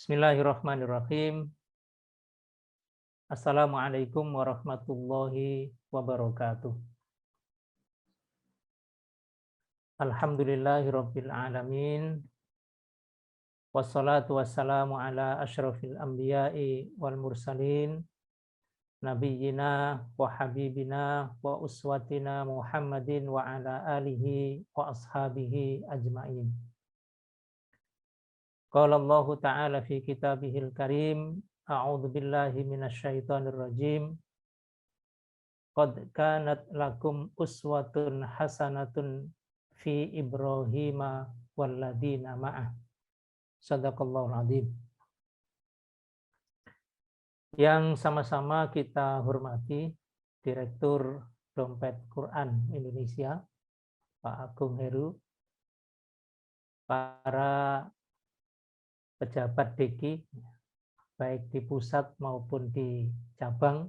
Bismillahirrahmanirrahim. Assalamualaikum warahmatullahi wabarakatuh. Alhamdulillahirabbil alamin. Wassalatu wassalamu ala asyrafil anbiya'i wal mursalin nabiyyina wa habibina wa uswatina Muhammadin wa ala alihi wa ashabihi ajmain. Qala Allah ta'ala fi kitabihil karim, a'udzu billahi minasyaitonir rajim. Qad kanat lakum uswatun hasanatun fi Ibrahim walladzina ma'ah. Shadaqallahul adzim. Yang sama-sama kita hormati Direktur Dompet Quran Indonesia, Pak Agung Heru, para pejabat DKI, baik di pusat maupun di cabang,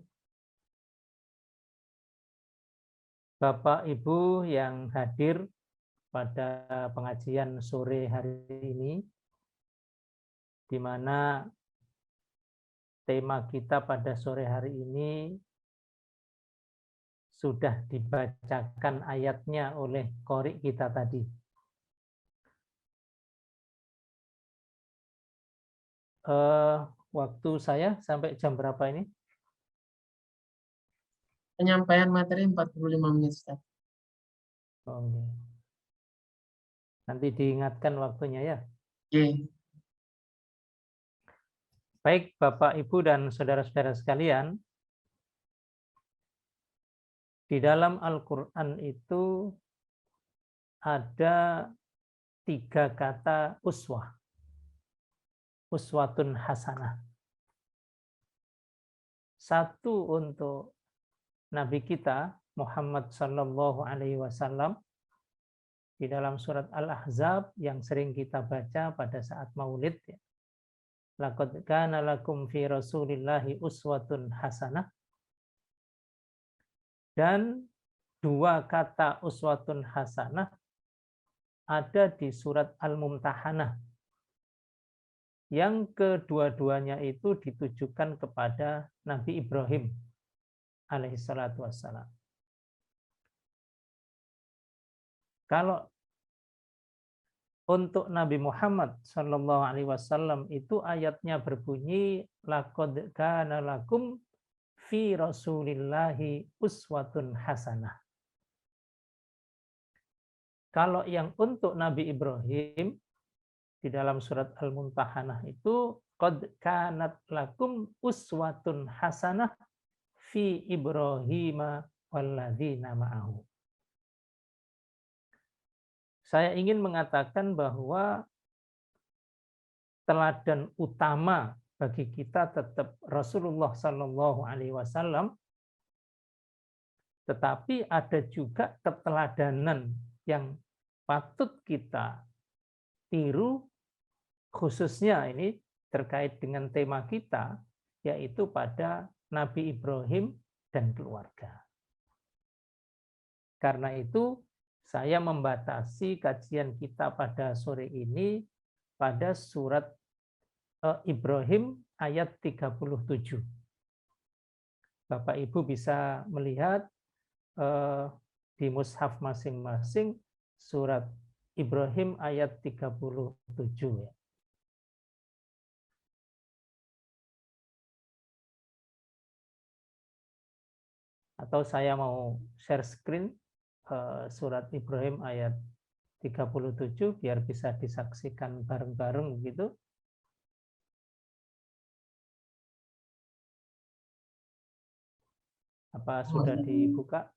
Bapak Ibu yang hadir pada pengajian sore hari ini, di mana tema kita pada sore hari ini sudah dibacakan ayatnya oleh qori kita tadi. Waktu saya sampai jam berapa ini? Penyampaian materi 45 menit, Ustaz. Oke. Nanti diingatkan waktunya ya. Oke. Baik Bapak, Ibu, dan saudara-saudara sekalian, di dalam Al-Quran itu ada 3 kata uswah. Uswatun hasanah. 1 untuk Nabi kita Muhammad sallallahu alaihi wasallam di dalam surat Al-Ahzab yang sering kita baca pada saat Maulid. Laqad kana lakum fi Rasulillahi uswatun hasanah. Dan 2 kata uswatun hasanah ada di surat Al-Mumtahanah, yang kedua-duanya itu ditujukan kepada Nabi Ibrahim alaihissalatu wassalam. Kalau untuk Nabi Muhammad sallallahu alaihi wasallam itu ayatnya berbunyi laqad kana lakum fi Rasulillahi uswatun hasanah. Kalau yang untuk Nabi Ibrahim di dalam surat Al-Mumtahanah itu qad kanat lakum uswatun hasanah fi Ibrahim walladzina ma'ahu. Saya ingin mengatakan bahwa teladan utama bagi kita tetap Rasulullah Sallallahu Alaihi Wasallam, tetapi ada juga keteladanan yang patut kita tiru, khususnya ini terkait dengan tema kita, yaitu pada Nabi Ibrahim dan keluarga. Karena itu saya membatasi kajian kita pada sore ini pada surat Ibrahim ayat 37. Bapak Ibu bisa melihat di mushaf masing-masing surat Ibrahim ayat 37 ya. Atau saya mau share screen surat Ibrahim ayat 37 biar bisa disaksikan bareng-bareng begitu. Apa sudah dibuka?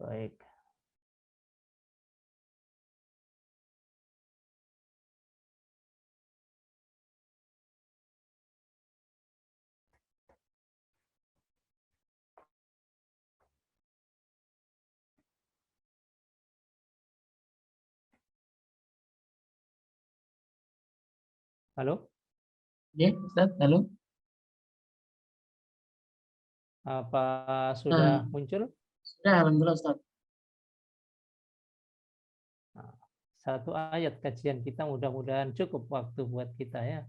Baik. Halo? Ya, Ustaz, halo. Apa sudah muncul? Sudah, alhamdulillah, Ustaz. Satu ayat kajian kita, mudah-mudahan cukup waktu buat kita ya.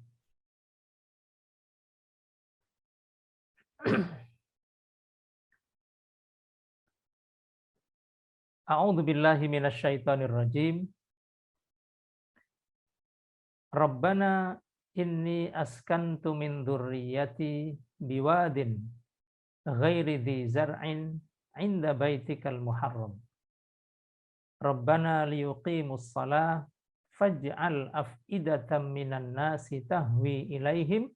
A'udzu billahi minasyaitonir rajim. Rabbana inni askantu min dzurriyyati biwadin ghairi dzi zar'in 'inda baitikal muharram. Rabbana liyuqimus shalah faj'al af'idatan minan nasi tahwi ilaihim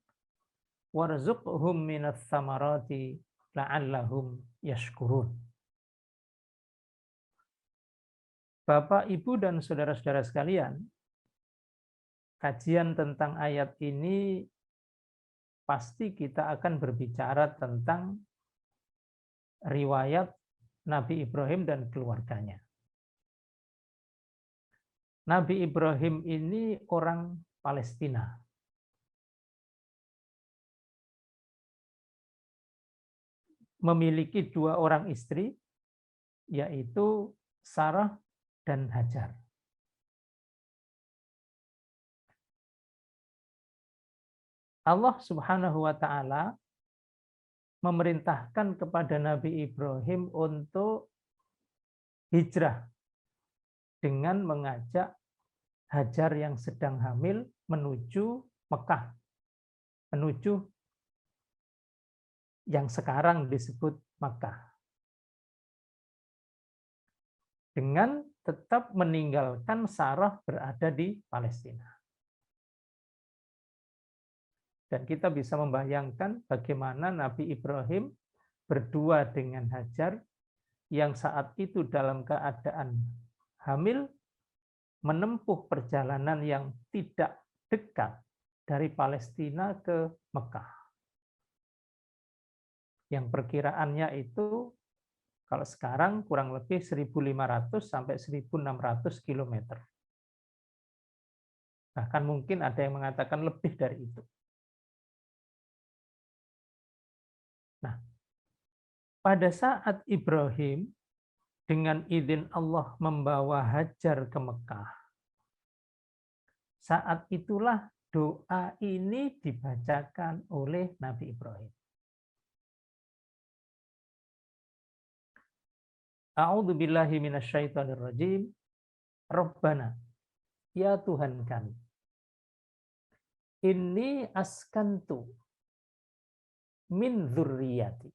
warzuqhum minats tsamarati la'allahum yashkurun. Bapak, Ibu, dan saudara-saudara sekalian, kajian tentang ayat ini pasti kita akan berbicara tentang riwayat Nabi Ibrahim dan keluarganya. Nabi Ibrahim ini orang Palestina. Memiliki 2 orang istri, yaitu Sarah dan Hajar. Allah Subhanahu wa taala memerintahkan kepada Nabi Ibrahim untuk hijrah dengan mengajak Hajar yang sedang hamil menuju Mekah, menuju yang sekarang disebut Makkah, dengan tetap meninggalkan Sarah berada di Palestina. Dan kita bisa membayangkan bagaimana Nabi Ibrahim berdua dengan Hajar yang saat itu dalam keadaan hamil, menempuh perjalanan yang tidak dekat dari Palestina ke Mekah. Yang perkiraannya itu kalau sekarang kurang lebih 1.500 sampai 1.600 km. Bahkan mungkin ada yang mengatakan lebih dari itu. Nah, pada saat Ibrahim dengan izin Allah membawa Hajar ke Mekah, saat itulah doa ini dibacakan oleh Nabi Ibrahim. A'udzu billahi minasyaitonir rajim. Rabbana, ya Tuhan kami. Inni askantu min dzurriyyati.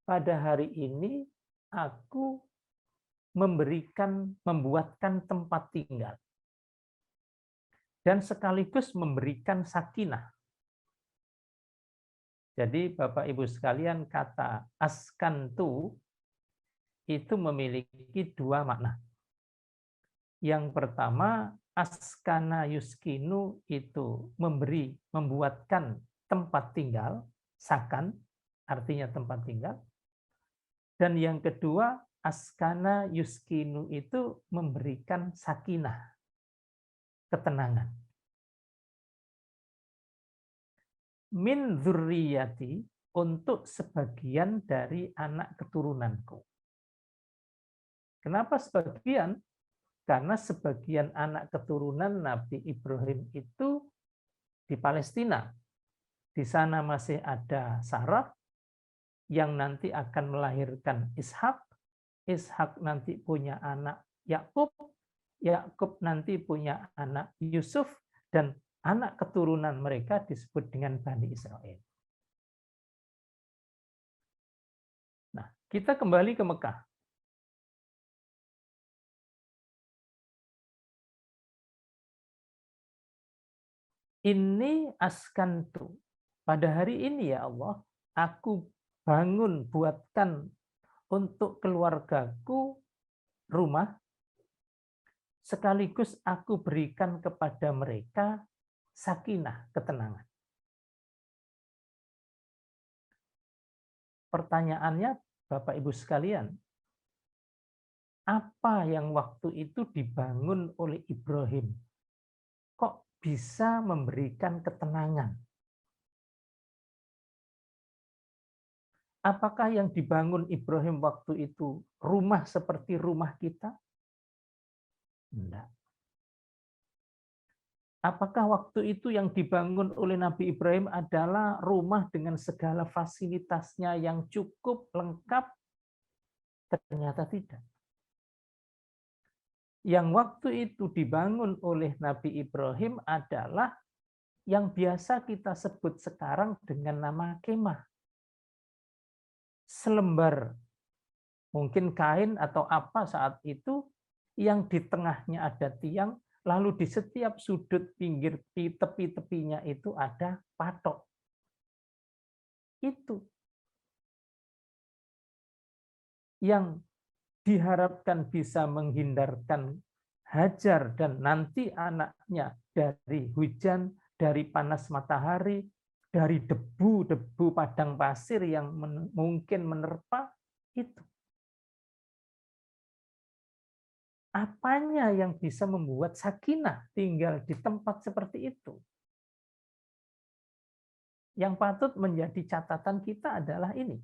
Pada hari ini aku membuatkan tempat tinggal dan sekaligus memberikan sakinah. Jadi Bapak Ibu sekalian, kata askantu itu memiliki 2 makna. Yang pertama, askana yuskinu itu membuatkan tempat tinggal, sakan artinya tempat tinggal. Dan yang kedua, askana yuskinu itu memberikan sakinah, ketenangan. Min dzurriyyati, untuk sebagian dari anak keturunanku. Kenapa sebagian? Karena sebagian anak keturunan Nabi Ibrahim itu di Palestina. Di sana masih ada Sarah yang nanti akan melahirkan Ishak. Ishak nanti punya anak Yakub. Yakub nanti punya anak Yusuf, dan anak keturunan mereka disebut dengan Bani Israel. Nah, kita kembali ke Mekah. Ini askantu. Pada hari ini ya Allah, aku buatkan untuk keluargaku rumah, sekaligus aku berikan kepada mereka sakinah, ketenangan. Pertanyaannya, Bapak Ibu sekalian, apa yang waktu itu dibangun oleh Ibrahim? Kok bisa memberikan ketenangan? Apakah yang dibangun Ibrahim waktu itu rumah seperti rumah kita? Enggak. Apakah waktu itu yang dibangun oleh Nabi Ibrahim adalah rumah dengan segala fasilitasnya yang cukup lengkap? Ternyata tidak. Yang waktu itu dibangun oleh Nabi Ibrahim adalah yang biasa kita sebut sekarang dengan nama kemah. Selembar mungkin kain atau apa saat itu yang di tengahnya ada tiang, lalu di setiap sudut pinggir tepi-tepinya itu ada patok. Itu yang diharapkan bisa menghindarkan Hajar dan nanti anaknya dari hujan, dari panas matahari, dari debu-debu padang pasir yang mungkin menerpa itu. Apanya yang bisa membuat sakinah tinggal di tempat seperti itu? Yang patut menjadi catatan kita adalah ini.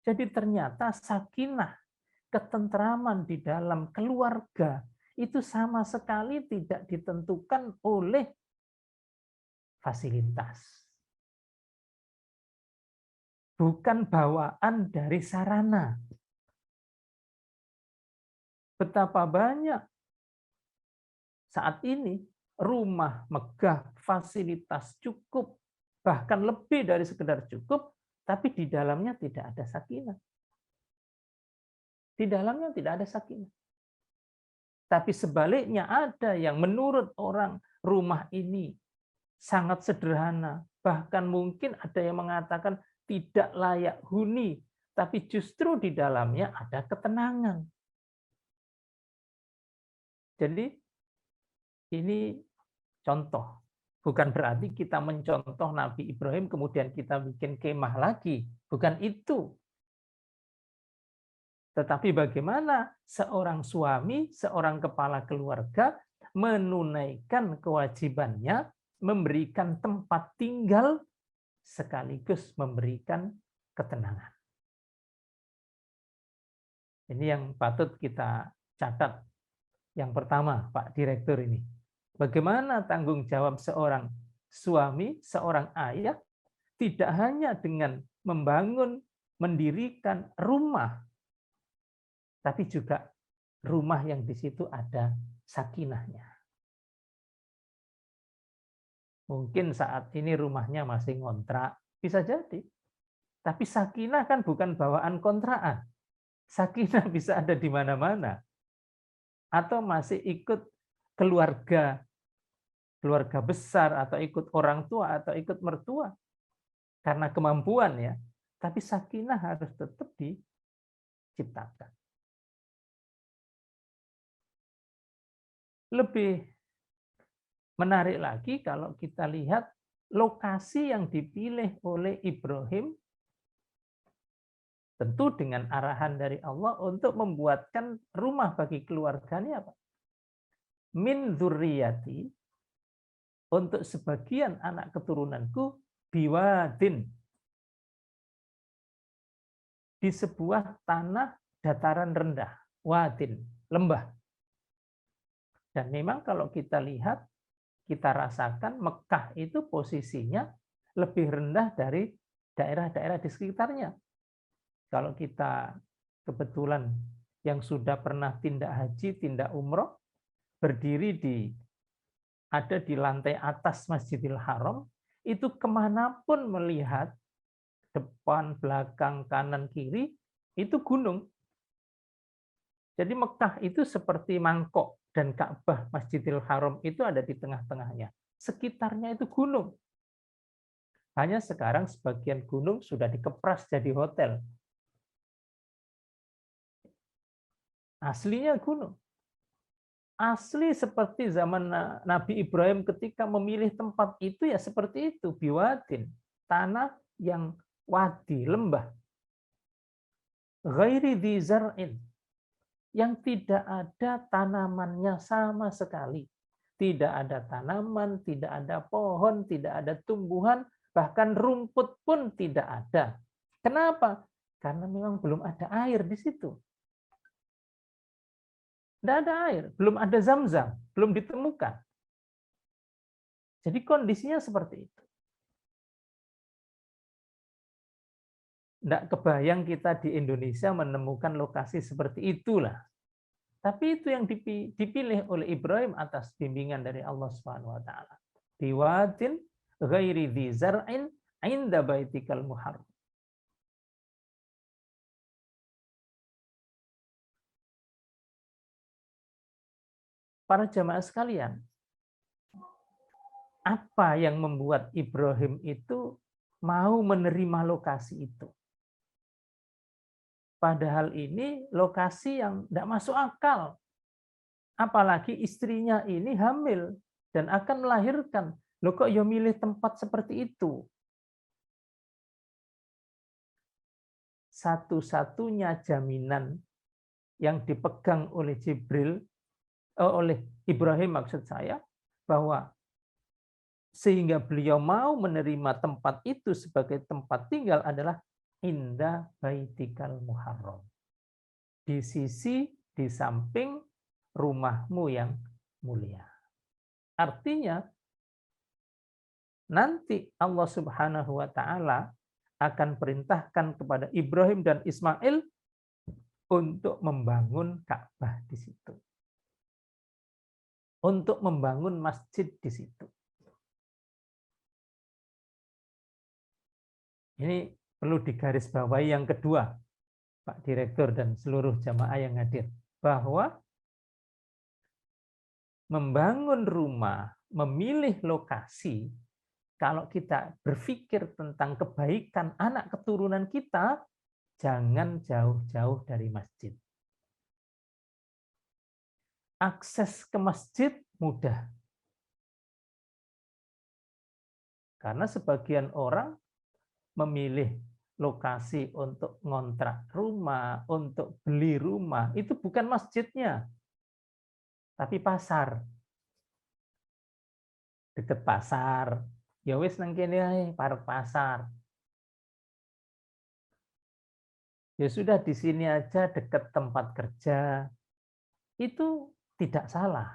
Jadi ternyata sakinah, ketentraman di dalam keluarga itu sama sekali tidak ditentukan oleh fasilitas. Bukan bawaan dari sarana. Betapa banyak saat ini rumah megah, fasilitas cukup, bahkan lebih dari sekedar cukup, tapi di dalamnya tidak ada sakinah. Di dalamnya tidak ada sakinah. Tapi sebaliknya ada yang menurut orang rumah ini sangat sederhana. Bahkan mungkin ada yang mengatakan tidak layak huni. Tapi justru di dalamnya ada ketenangan. Jadi ini contoh. Bukan berarti kita mencontoh Nabi Ibrahim kemudian kita bikin kemah lagi. Bukan itu. Tetapi bagaimana seorang suami, seorang kepala keluarga menunaikan kewajibannya, memberikan tempat tinggal, sekaligus memberikan ketenangan. Ini yang patut kita catat. Yang pertama, Pak Direktur ini. Bagaimana tanggung jawab seorang suami, seorang ayah, tidak hanya dengan membangun, mendirikan rumah, tapi juga rumah yang di situ ada sakinahnya. Mungkin saat ini rumahnya masih ngontrak, bisa jadi. Tapi sakinah kan bukan bawaan kontrakan. Sakinah bisa ada di mana-mana. Atau masih ikut keluarga besar, atau ikut orang tua, atau ikut mertua. Karena kemampuan ya. Tapi sakinah harus tetap diciptakan. Lebih menarik lagi kalau kita lihat lokasi yang dipilih oleh Ibrahim tentu dengan arahan dari Allah untuk membuatkan rumah bagi keluarganya apa? Min dzurriyyati, untuk sebagian anak keturunanku, biwadin, di sebuah tanah dataran rendah, wadin, lembah. Dan memang kalau kita lihat, kita rasakan Mekah itu posisinya lebih rendah dari daerah-daerah di sekitarnya. Kalau kita kebetulan yang sudah pernah tindak haji, tindak umroh, berdiri ada di lantai atas Masjidil Haram, itu kemanapun melihat, depan, belakang, kanan, kiri, itu gunung. Jadi Mekah itu seperti mangkok, dan Ka'bah Masjidil Haram itu ada di tengah-tengahnya. Sekitarnya itu gunung. Hanya sekarang sebagian gunung sudah dikepras jadi hotel. Aslinya gunung. Asli seperti zaman Nabi Ibrahim ketika memilih tempat itu ya seperti itu, biwadin, tanah yang wadi, lembah. Ghairi dzi zar'in, yang tidak ada tanamannya sama sekali. Tidak ada tanaman, tidak ada pohon, tidak ada tumbuhan, bahkan rumput pun tidak ada. Kenapa? Karena memang belum ada air di situ. Tidak ada air, belum ada Zam-Zam, belum ditemukan. Jadi kondisinya seperti itu. Tidak kebayang kita di Indonesia menemukan lokasi seperti itulah. Tapi itu yang dipilih oleh Ibrahim atas bimbingan dari Allah Subhanahu wa taala. Biwadin ghairi dzi zar'in 'inda baitikal muharram. Para jamaah sekalian, apa yang membuat Ibrahim itu mau menerima lokasi itu? Padahal ini lokasi yang tidak masuk akal. Apalagi istrinya ini hamil dan akan melahirkan. Loh kok ya milih tempat seperti itu? Satu-satunya jaminan yang dipegang oleh Jibril, oleh Ibrahim maksud saya, bahwa sehingga beliau mau menerima tempat itu sebagai tempat tinggal adalah inda baitikal muharram. Di sisi, di samping rumahmu yang mulia. Artinya, nanti Allah Subhanahu wa taala akan perintahkan kepada Ibrahim dan Ismail untuk membangun Ka'bah di situ. Untuk membangun masjid di situ. Ini perlu digarisbawahi yang kedua, Pak Direktur dan seluruh jamaah yang hadir, bahwa membangun rumah, memilih lokasi, kalau kita berpikir tentang kebaikan anak keturunan kita, jangan jauh-jauh dari masjid. Akses ke masjid mudah. Karena sebagian orang memilih lokasi untuk ngontrak rumah, untuk beli rumah, itu bukan masjidnya, tapi pasar. Dekat pasar. Ya wis nang kene ae, parek pasar. Ya sudah di sini aja dekat tempat kerja. Itu tidak salah.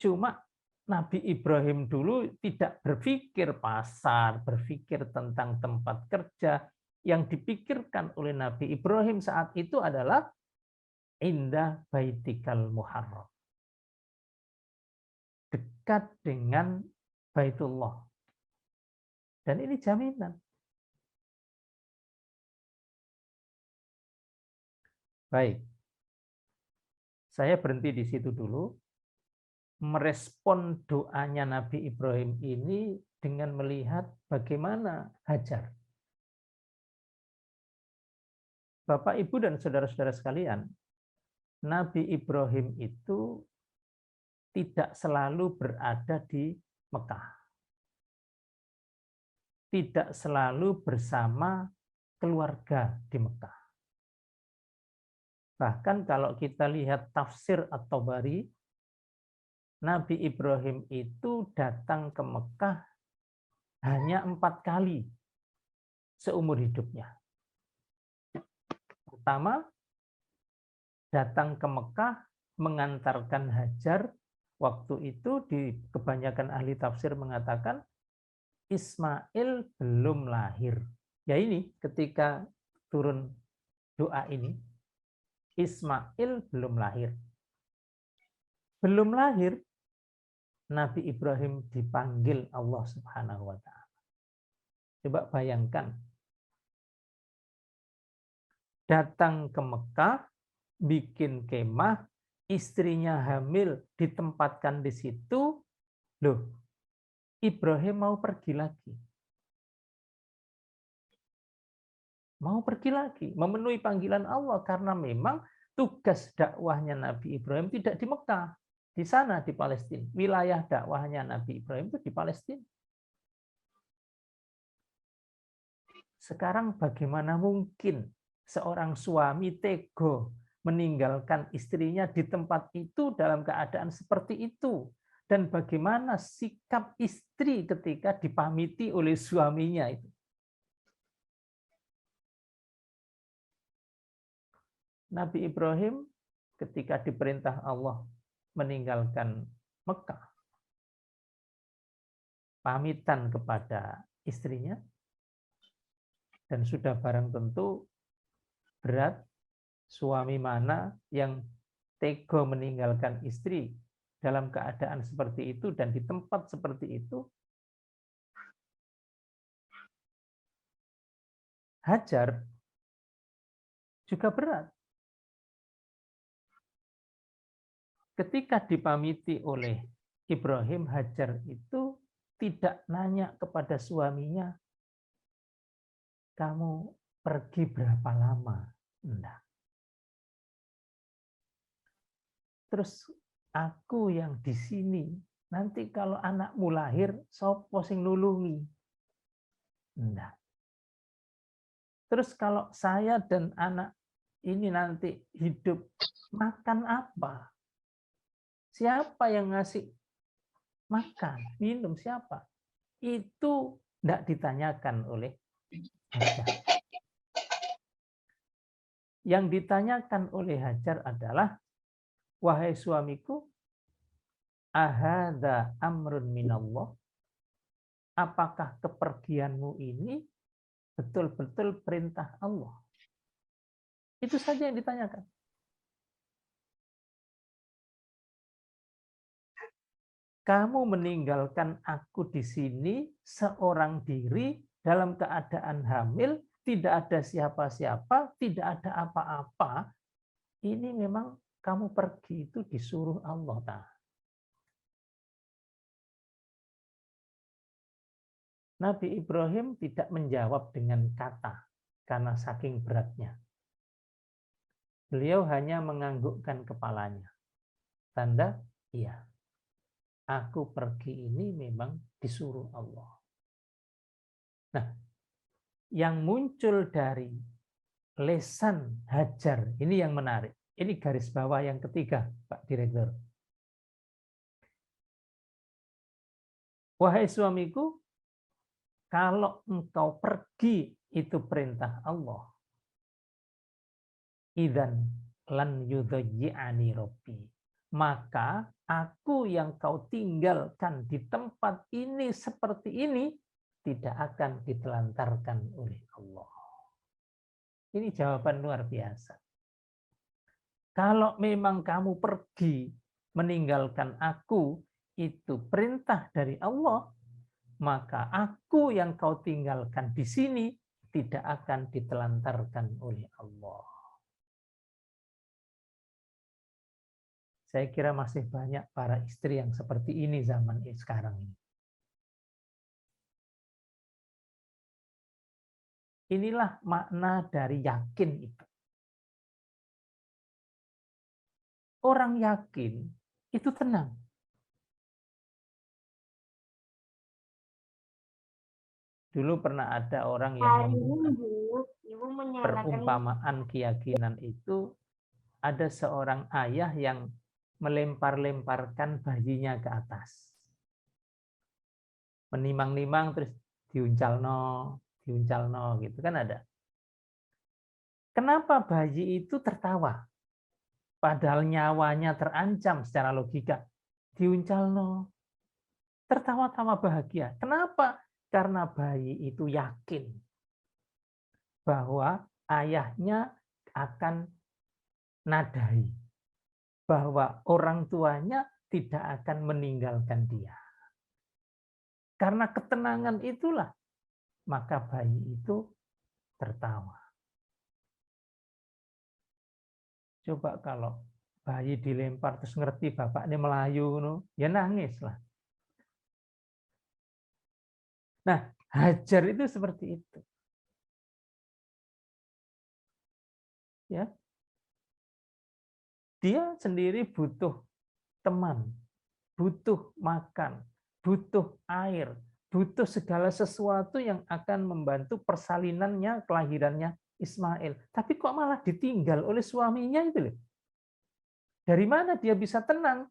Cuma Nabi Ibrahim dulu tidak berpikir pasar, berpikir tentang tempat kerja. Yang dipikirkan oleh Nabi Ibrahim saat itu adalah indah baitikal muharram. Dekat dengan Baitullah. Dan ini jaminan. Baik. Saya berhenti di situ dulu. Merespon doanya Nabi Ibrahim ini dengan melihat bagaimana Hajar. Bapak, Ibu, dan saudara-saudara sekalian, Nabi Ibrahim itu tidak selalu berada di Mekah. Tidak selalu bersama keluarga di Mekah. Bahkan kalau kita lihat tafsir At-Tabari, Nabi Ibrahim itu datang ke Mekah hanya 4 kali seumur hidupnya. Pertama, datang ke Mekah mengantarkan Hajar. Waktu itu di kebanyakan ahli tafsir mengatakan Ismail belum lahir. Ya ini ketika turun doa ini, Ismail belum lahir. Belum lahir, Nabi Ibrahim dipanggil Allah Subhanahu wa taala. Coba bayangkan. Datang ke Mekah, bikin kemah, istrinya hamil, ditempatkan di situ. Loh, Ibrahim mau pergi lagi. Mau pergi lagi, memenuhi panggilan Allah karena memang tugas dakwahnya Nabi Ibrahim tidak di Mekah. Di sana, di Palestina. Wilayah dakwahnya Nabi Ibrahim itu di Palestina. Sekarang bagaimana mungkin seorang suami tega meninggalkan istrinya di tempat itu dalam keadaan seperti itu? Dan bagaimana sikap istri ketika dipamiti oleh suaminya itu? Nabi Ibrahim ketika diperintah Allah meninggalkan Mekah, pamitan kepada istrinya, dan sudah barang tentu berat suami mana yang tega meninggalkan istri dalam keadaan seperti itu dan di tempat seperti itu. Hajar juga berat. Ketika dipamiti oleh Ibrahim, Hajar itu tidak nanya kepada suaminya, kamu pergi berapa lama? Enggak. Terus aku yang di sini, nanti kalau anakmu lahir, sopo sing nulungi? Enggak. Terus kalau saya dan anak ini nanti hidup, makan apa? Siapa yang ngasih makan, minum siapa? Itu tidak ditanyakan oleh Hajar. Yang ditanyakan oleh Hajar adalah, wahai suamiku, ahada amrun minallah, apakah kepergianmu ini betul-betul perintah Allah? Itu saja yang ditanyakan. Kamu meninggalkan aku di sini seorang diri dalam keadaan hamil, tidak ada siapa-siapa, tidak ada apa-apa. Ini memang kamu pergi itu disuruh Allah Ta'ala. Nabi Ibrahim tidak menjawab dengan kata karena saking beratnya. Beliau hanya menganggukkan kepalanya. Tanda, iya. Aku pergi ini memang disuruh Allah. Nah, yang muncul dari lesan Hajar, ini yang menarik. Ini garis bawah yang ketiga, Pak Direktur. Wahai suamiku, kalau engkau pergi itu perintah Allah. Idzan lan yudayyi'ani rabbi. Maka aku yang kau tinggalkan di tempat ini seperti ini tidak akan ditelantarkan oleh Allah. Ini jawaban luar biasa. Kalau memang kamu pergi meninggalkan aku, itu perintah dari Allah, maka aku yang kau tinggalkan di sini tidak akan ditelantarkan oleh Allah. Saya kira masih banyak para istri yang seperti ini zaman sekarang ini. Inilah makna dari yakin itu. Orang yakin itu tenang. Dulu pernah ada orang yang membuat perumpamaan keyakinan itu, ada seorang ayah yang melempar-lemparkan bayinya ke atas. Menimang-nimang terus diuncalno gitu kan ada. Kenapa bayi itu tertawa? Padahal nyawanya terancam secara logika. Diuncalno. Tertawa-tawa bahagia. Kenapa? Karena bayi itu yakin bahwa ayahnya akan nadai, bahwa orang tuanya tidak akan meninggalkan dia. Karena ketenangan itulah, maka bayi itu tertawa. Coba kalau bayi dilempar terus ngerti bapaknya Melayu, ya nangis lah. Nah, Hajar itu seperti itu. Ya. Dia sendiri butuh teman, butuh makan, butuh air, butuh segala sesuatu yang akan membantu persalinannya, kelahirannya Ismail. Tapi kok malah ditinggal oleh suaminya itu loh. Dari mana dia bisa tenang?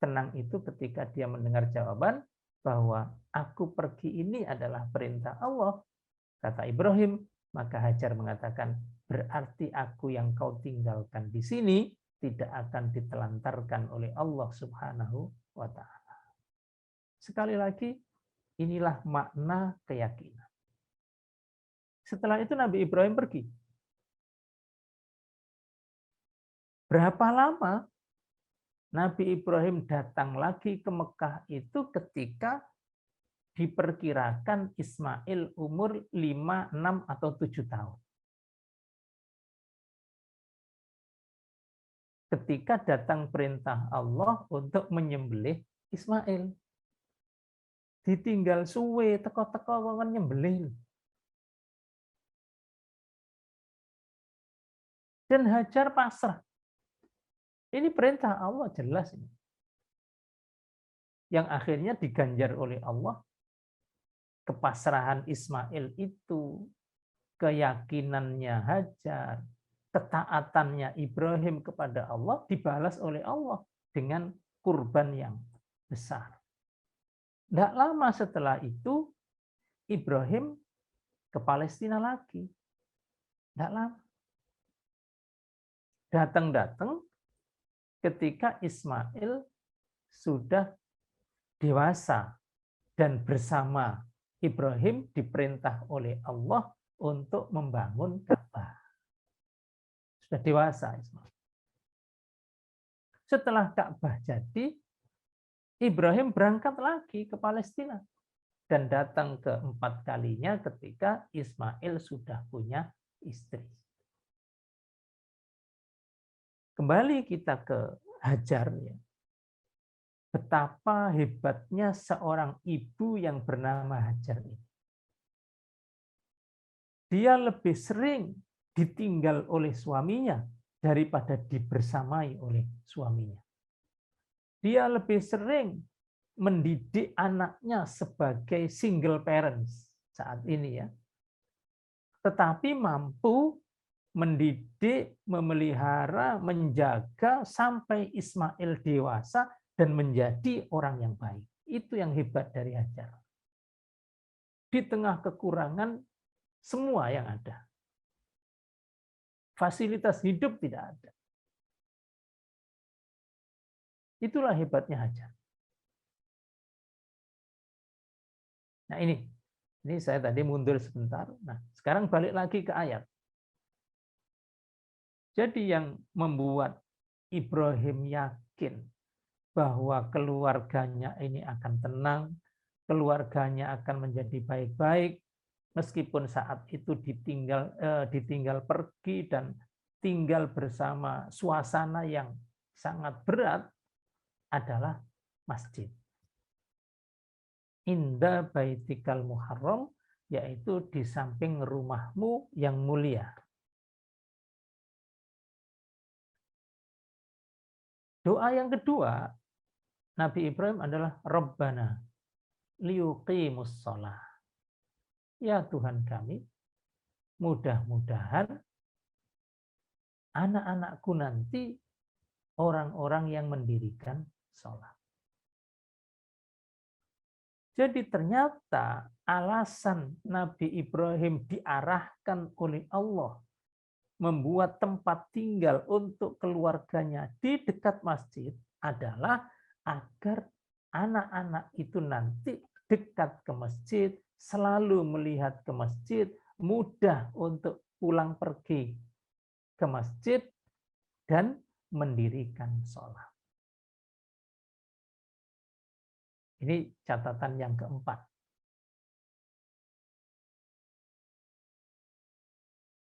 Tenang itu ketika dia mendengar jawaban bahwa aku pergi ini adalah perintah Allah. Kata Ibrahim, maka Hajar mengatakan, berarti aku yang kau tinggalkan di sini tidak akan ditelantarkan oleh Allah Subhanahu wa taala. Sekali lagi, inilah makna keyakinan. Setelah itu Nabi Ibrahim pergi. Berapa lama Nabi Ibrahim datang lagi ke Mekah itu ketika diperkirakan Ismail umur 5, 6, atau 7 tahun. Ketika datang perintah Allah untuk menyembelih Ismail. Ditinggal suwe, teko-teko wong nyembelih. Dan Hajar pasrah. Ini perintah Allah jelas ini. Yang akhirnya diganjar oleh Allah. Kepasrahan Ismail itu, keyakinannya Hajar, ketaatannya Ibrahim kepada Allah dibalas oleh Allah dengan kurban yang besar. Tidak lama setelah itu Ibrahim ke Palestina lagi. Tidak lama. Datang-datang ketika Ismail sudah dewasa dan bersama Ibrahim diperintah oleh Allah untuk membangun Ka'bah. Sudah dewasa Ismail. Setelah Ka'bah jadi, Ibrahim berangkat lagi ke Palestina dan datang keempat kalinya ketika Ismail sudah punya istri. Kembali kita ke Hajar. Betapa hebatnya seorang ibu yang bernama Hajar ini. Dia lebih sering ditinggal oleh suaminya daripada dibersamai oleh suaminya. Dia lebih sering mendidik anaknya sebagai single parents saat ini ya. Tetapi mampu mendidik, memelihara, menjaga sampai Ismail dewasa dan menjadi orang yang baik. Itu yang hebat dari Hajar. Di tengah kekurangan semua yang ada. Fasilitas hidup tidak ada. Itulah hebatnya Hajar. Nah ini saya tadi mundur sebentar. Nah sekarang balik lagi ke ayat. Jadi yang membuat Ibrahim yakin bahwa keluarganya ini akan tenang, keluarganya akan menjadi baik-baik, meskipun saat itu ditinggal pergi dan tinggal bersama suasana yang sangat berat, adalah masjid. Inda baitikal muharram, yaitu di samping rumahmu yang mulia. Doa yang kedua Nabi Ibrahim adalah Rabbana liyuqimus shalah. Ya Tuhan kami, mudah-mudahan anak-anakku nanti orang-orang yang mendirikan sholat. Jadi ternyata alasan Nabi Ibrahim diarahkan oleh Allah membuat tempat tinggal untuk keluarganya di dekat masjid adalah agar anak-anak itu nanti dekat ke masjid, selalu melihat ke masjid, mudah untuk pulang pergi ke masjid dan mendirikan sholat. Ini catatan yang keempat.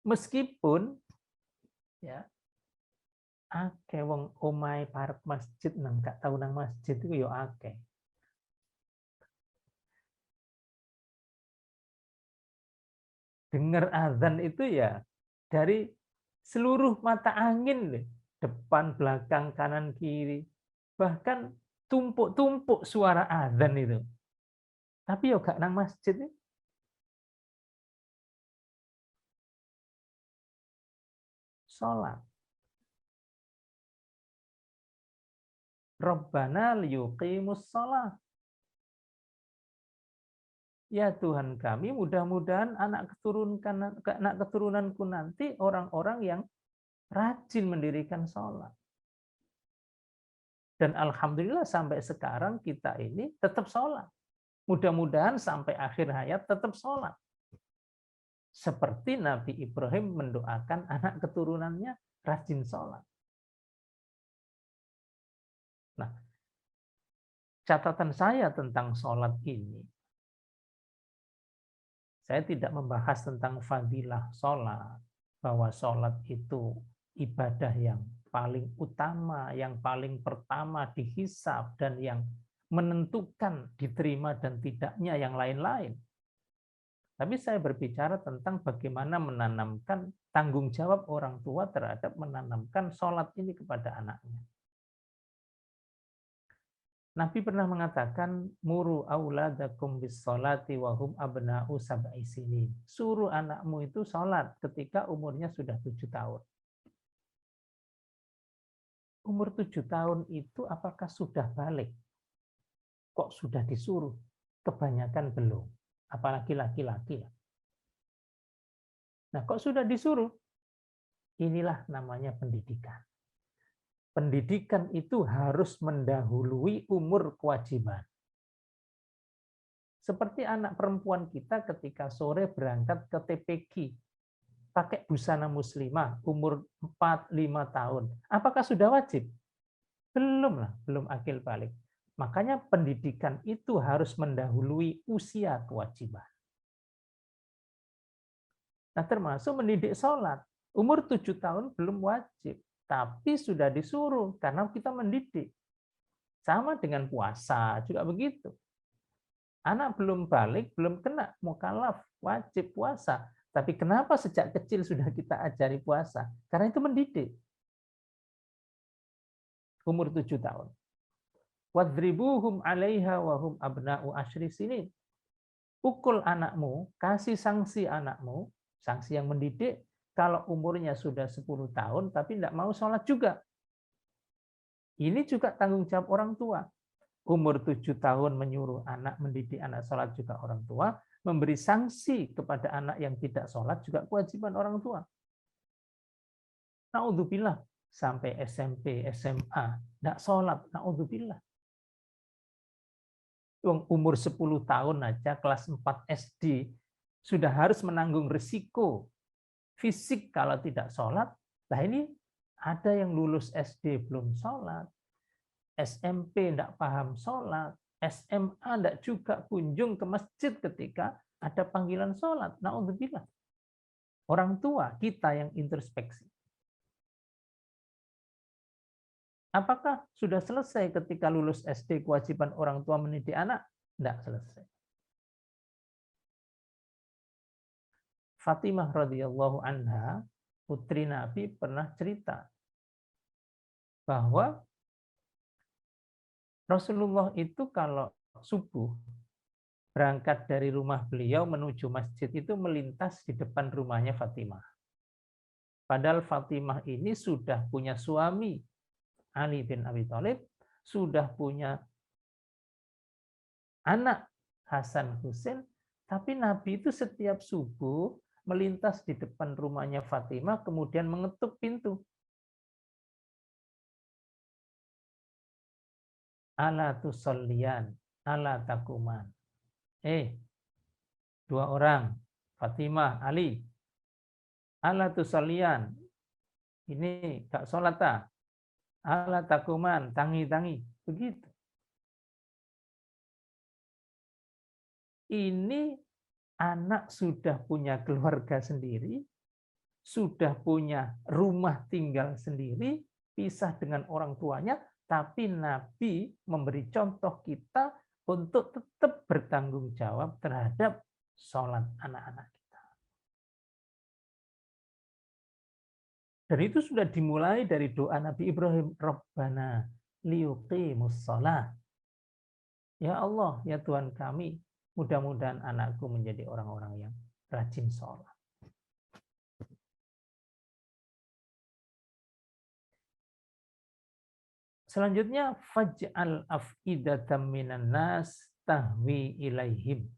Meskipun ya akeh wong omahe parek masjid nang gak tau nang masjid itu ya akeh. Dengar azan itu ya dari seluruh mata angin, depan, belakang, kanan, kiri. Bahkan tumpuk-tumpuk suara azan itu. Tapi ya gak nang masjid. Sholat. Rabbana liyuqimus sholat. Ya Tuhan kami, mudah-mudahan anak keturunanku nanti orang-orang yang rajin mendirikan sholat. Dan alhamdulillah sampai sekarang kita ini tetap sholat. Mudah-mudahan sampai akhir hayat tetap sholat. Seperti Nabi Ibrahim mendoakan anak keturunannya rajin sholat. Nah, catatan saya tentang sholat ini, saya tidak membahas tentang fadilah sholat, bahwa sholat itu ibadah yang paling utama, yang paling pertama dihisab, dan yang menentukan diterima dan tidaknya yang lain-lain. Tapi saya berbicara tentang bagaimana menanamkan tanggung jawab orang tua terhadap menanamkan sholat ini kepada anaknya. Nabi pernah mengatakan, muru auladakum bis sholati wa hum abna'u sab'i sinin. Suruh anakmu itu sholat ketika umurnya sudah 7 tahun. Umur 7 tahun itu apakah sudah balik? Kok sudah disuruh? Kebanyakan belum. Apalagi laki-laki. Nah, kok sudah disuruh? Inilah namanya pendidikan. Pendidikan itu harus mendahului umur kewajiban. Seperti anak perempuan kita ketika sore berangkat ke TPQ, pakai busana muslimah, umur 4-5 tahun. Apakah sudah wajib? Belum lah, belum akil balik. Makanya pendidikan itu harus mendahului usia kewajiban. Nah, termasuk mendidik sholat. Umur 7 tahun belum wajib, tapi sudah disuruh karena kita mendidik. Sama dengan puasa, juga begitu. Anak belum balik, belum kena mukallaf, wajib puasa. Tapi kenapa sejak kecil sudah kita ajari puasa? Karena itu mendidik. Umur 7 tahun. Wadribuhum 'alaiha wa hum abna'u asyri sinin. Pukul anakmu, kasih sanksi anakmu, sanksi yang mendidik, kalau umurnya sudah 10 tahun tapi tidak mau sholat juga. Ini juga tanggung jawab orang tua. Umur 7 tahun menyuruh anak, mendidik anak sholat juga orang tua, memberi sanksi kepada anak yang tidak sholat juga kewajiban orang tua. Na'udzubillah, sampai SMP, SMA, tidak sholat, na'udzubillah. Umur 10 tahun aja, kelas 4 SD, sudah harus menanggung risiko fisik kalau tidak sholat. Nah ini ada yang lulus SD belum sholat, SMP tidak paham sholat, SMA tidak juga kunjung ke masjid ketika ada panggilan sholat. Na'udzubillah. Orang tua kita yang introspeksi. Apakah sudah selesai ketika lulus SD kewajiban orang tua mendidik anak? Tidak selesai. Fatimah radhiyallahu anha, putri Nabi, pernah cerita bahwa Rasulullah itu kalau subuh berangkat dari rumah beliau menuju masjid itu melintas di depan rumahnya Fatimah. Padahal Fatimah ini sudah punya suami, Ali bin Abi Thalib, sudah punya anak Hasan Husain, tapi Nabi itu setiap subuh melintas di depan rumahnya Fatimah kemudian mengetuk pintu. Ala tusollian, ala takuman. Dua orang, Fatimah, Ali. Ala tusollian. Ini gak sholat tak? Ala takuman, tangi-tangi. Begitu. Ini anak sudah punya keluarga sendiri, sudah punya rumah tinggal sendiri, pisah dengan orang tuanya, tapi Nabi memberi contoh kita untuk tetap bertanggung jawab terhadap sholat anak-anak kita. Dan itu sudah dimulai dari doa Nabi Ibrahim, Rabbana liyuqimus shalah. Ya Allah, ya Tuhan kami, mudah-mudahan anakku menjadi orang-orang yang rajin sholat. Selanjutnya, faj'al af'idatam minan nas tahwi ilaihim.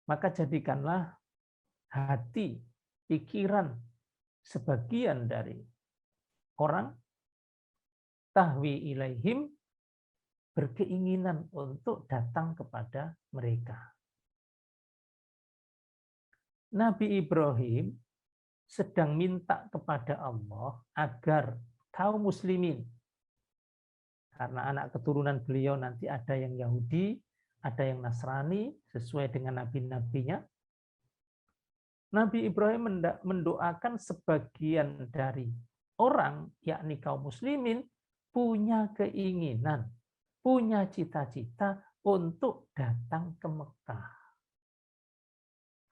Maka jadikanlah hati, pikiran sebagian dari orang tahwi ilaihim, berkeinginan untuk datang kepada mereka. Nabi Ibrahim sedang minta kepada Allah agar kaum muslimin, karena anak keturunan beliau nanti ada yang Yahudi, ada yang Nasrani, sesuai dengan nabi-nabinya. Nabi Ibrahim mendoakan sebagian dari orang, yakni kaum muslimin, punya keinginan, punya cita-cita untuk datang ke Mekah.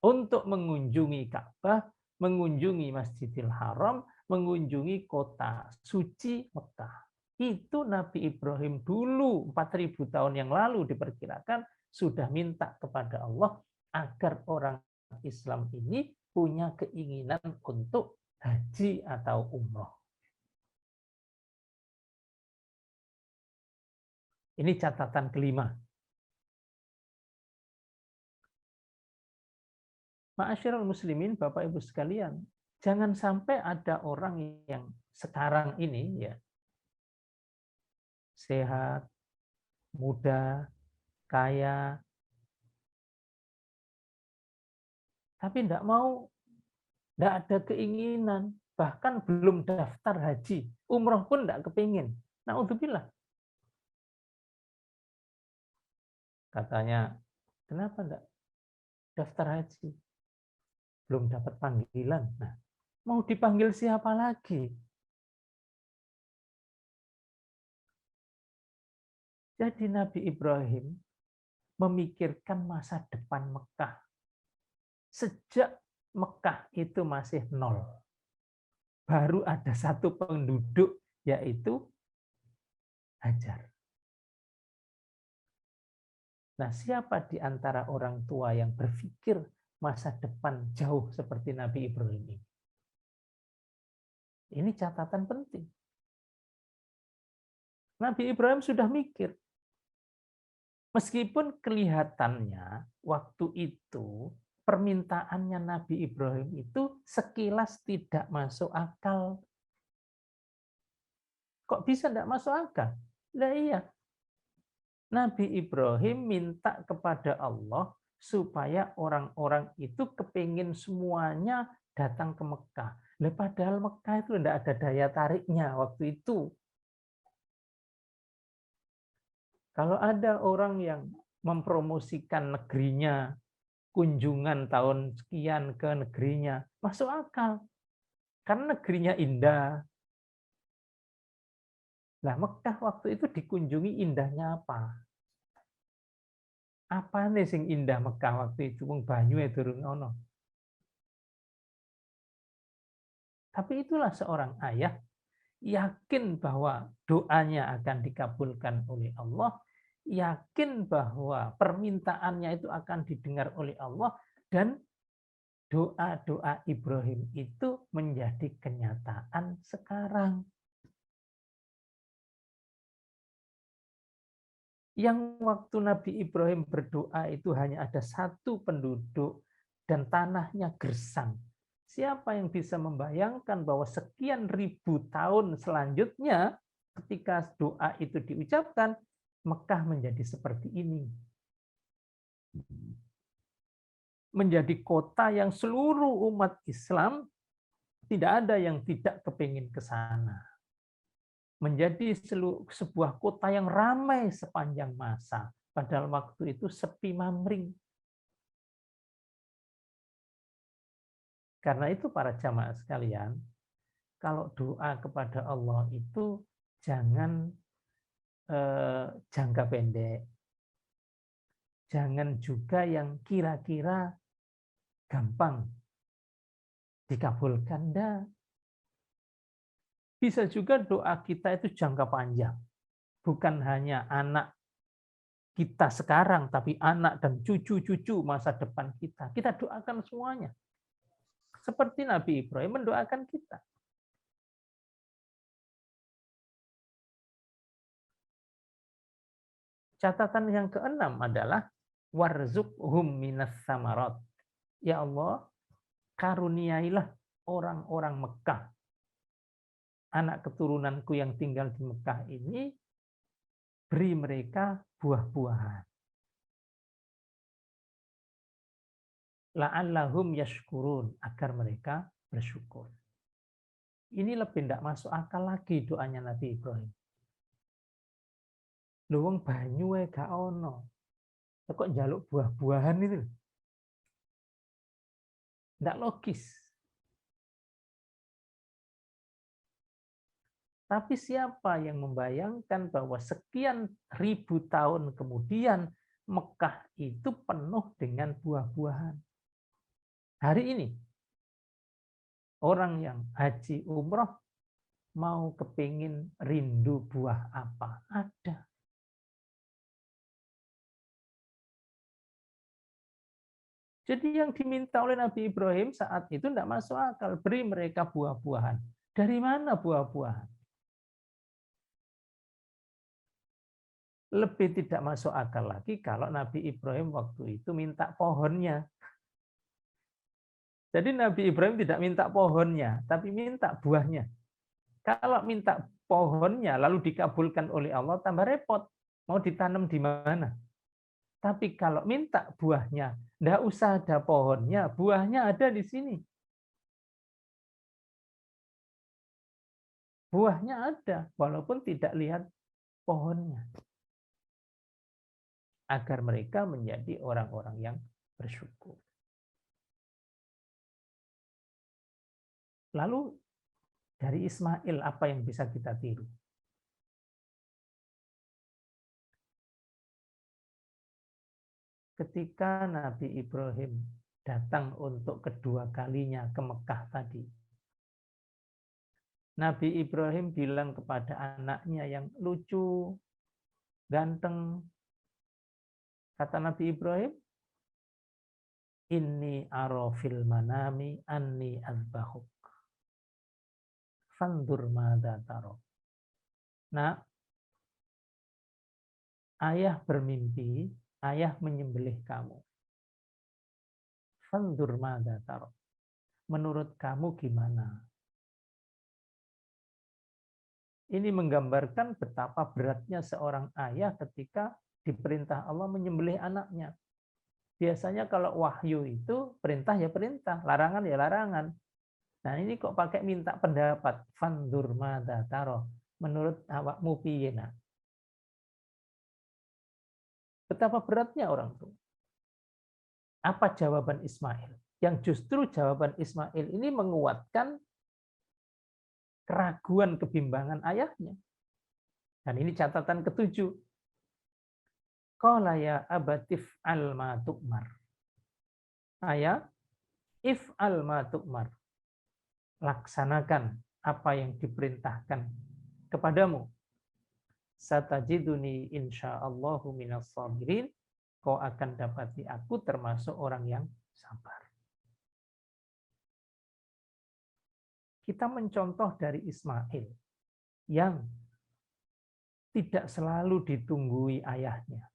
Untuk mengunjungi Ka'bah, mengunjungi Masjidil Haram, mengunjungi kota suci Mekah. Itu Nabi Ibrahim dulu 4000 tahun yang lalu diperkirakan sudah minta kepada Allah agar orang Islam ini punya keinginan untuk haji atau umroh. Ini catatan kelima. Ma'asyiral muslimin, Bapak Ibu sekalian, jangan sampai ada orang yang sekarang ini ya sehat, muda, kaya, tapi tidak mau, tidak ada keinginan, bahkan belum daftar haji, umroh pun tidak kepingin. Na'udzubillah. Katanya, kenapa tidak daftar haji? Belum dapat panggilan. Nah, mau dipanggil siapa lagi? Jadi Nabi Ibrahim memikirkan masa depan Mekah. Sejak Mekah itu masih nol. Baru ada satu penduduk, yaitu Hajar. Nah, siapa di antara orang tua yang berpikir masa depan jauh seperti Nabi Ibrahim ini? Ini catatan penting. Nabi Ibrahim sudah mikir. Meskipun kelihatannya waktu itu permintaannya Nabi Ibrahim itu sekilas tidak masuk akal. Kok bisa tidak masuk akal? Nah, iya. Nabi Ibrahim minta kepada Allah supaya orang-orang itu kepingin semuanya datang ke Mekah. Padahal Mekah itu tidak ada daya tariknya waktu itu. Kalau ada orang yang mempromosikan negerinya, kunjungan tahun sekian ke negerinya, masuk akal. Karena negerinya indah. Nah, Mekah waktu itu dikunjungi indahnya apa? Apa nih sing indah Mekah waktu itu? Wong banyu durung ono. Tapi itulah seorang ayah yakin bahwa doanya akan dikabulkan oleh Allah, yakin bahwa permintaannya itu akan didengar oleh Allah, dan doa-doa Ibrahim itu menjadi kenyataan sekarang. Yang waktu Nabi Ibrahim berdoa itu hanya ada satu penduduk dan tanahnya gersang. Siapa yang bisa membayangkan bahwa sekian ribu tahun selanjutnya ketika doa itu diucapkan, Mekah menjadi seperti ini. Menjadi kota yang seluruh umat Islam tidak ada yang tidak kepingin ke sana. Menjadi sebuah kota yang ramai sepanjang masa. Padahal waktu itu sepi mamring. Karena itu para jamaah sekalian, kalau doa kepada Allah itu jangan jangka pendek. Jangan juga yang kira-kira gampang dikabulkan. Bisa juga doa kita itu jangka panjang. Bukan hanya anak kita sekarang, tapi anak dan cucu-cucu masa depan kita. Kita doakan semuanya. Seperti Nabi Ibrahim mendoakan kita. Catatan yang keenam adalah warzuqhum minas samarat. Ya Allah, karuniailah orang-orang Mekah anak keturunanku yang tinggal di Mekah ini, beri mereka buah-buahan. La'allahum yashkurun, agar mereka bersyukur. Ini lebih tidak masuk akal lagi doanya Nabi Ibrahim. Luwung banyu gak ono. Kok njaluk buah-buahan itu? Tidak logis. Tapi siapa yang membayangkan bahwa sekian ribu tahun kemudian Mekah itu penuh dengan buah-buahan. Hari ini orang yang haji umroh mau kepingin rindu buah apa? Ada. Jadi yang diminta oleh Nabi Ibrahim saat itu tidak masuk akal. Beri mereka buah-buahan. Dari mana buah-buahan? Lebih tidak masuk akal lagi kalau Nabi Ibrahim waktu itu minta pohonnya. Jadi Nabi Ibrahim tidak minta pohonnya, tapi minta buahnya. Kalau minta pohonnya lalu dikabulkan oleh Allah, tambah repot. Mau ditanam di mana? Tapi kalau minta buahnya, tidak usah ada pohonnya, buahnya ada di sini. Buahnya ada, walaupun tidak lihat pohonnya. Agar mereka menjadi orang-orang yang bersyukur. Lalu dari Ismail apa yang bisa kita tiru? Ketika Nabi Ibrahim datang untuk kedua kalinya ke Mekah tadi, Nabi Ibrahim bilang kepada anaknya yang lucu, ganteng, kata Nabi Ibrahim, inni aro fil manami anni azbahuk. Fandur madza taro. Nah, ayah bermimpi, ayah menyembelih kamu. Fandur madza taro. Menurut kamu gimana? Ini menggambarkan betapa beratnya seorang ayah ketika diperintah Allah menyembelih anaknya. Biasanya kalau wahyu itu perintah ya perintah, larangan ya larangan. Nah ini kok pakai minta pendapat. Fandur madza taro. Menurut awakmu piye nak? Betapa beratnya orang tua. Apa jawaban Ismail? Yang justru jawaban Ismail ini menguatkan keraguan, kebimbangan ayahnya. Dan ini catatan ketujuh. Qala ya abatif al ma tu'mar. Ayah, if al ma tu'mar. Laksanakan apa yang diperintahkan kepadamu. Satajiduni insyaallahu minas sabirin. Kau akan dapati aku termasuk orang yang sabar. Kita mencontoh dari Ismail yang tidak selalu ditunggui ayahnya.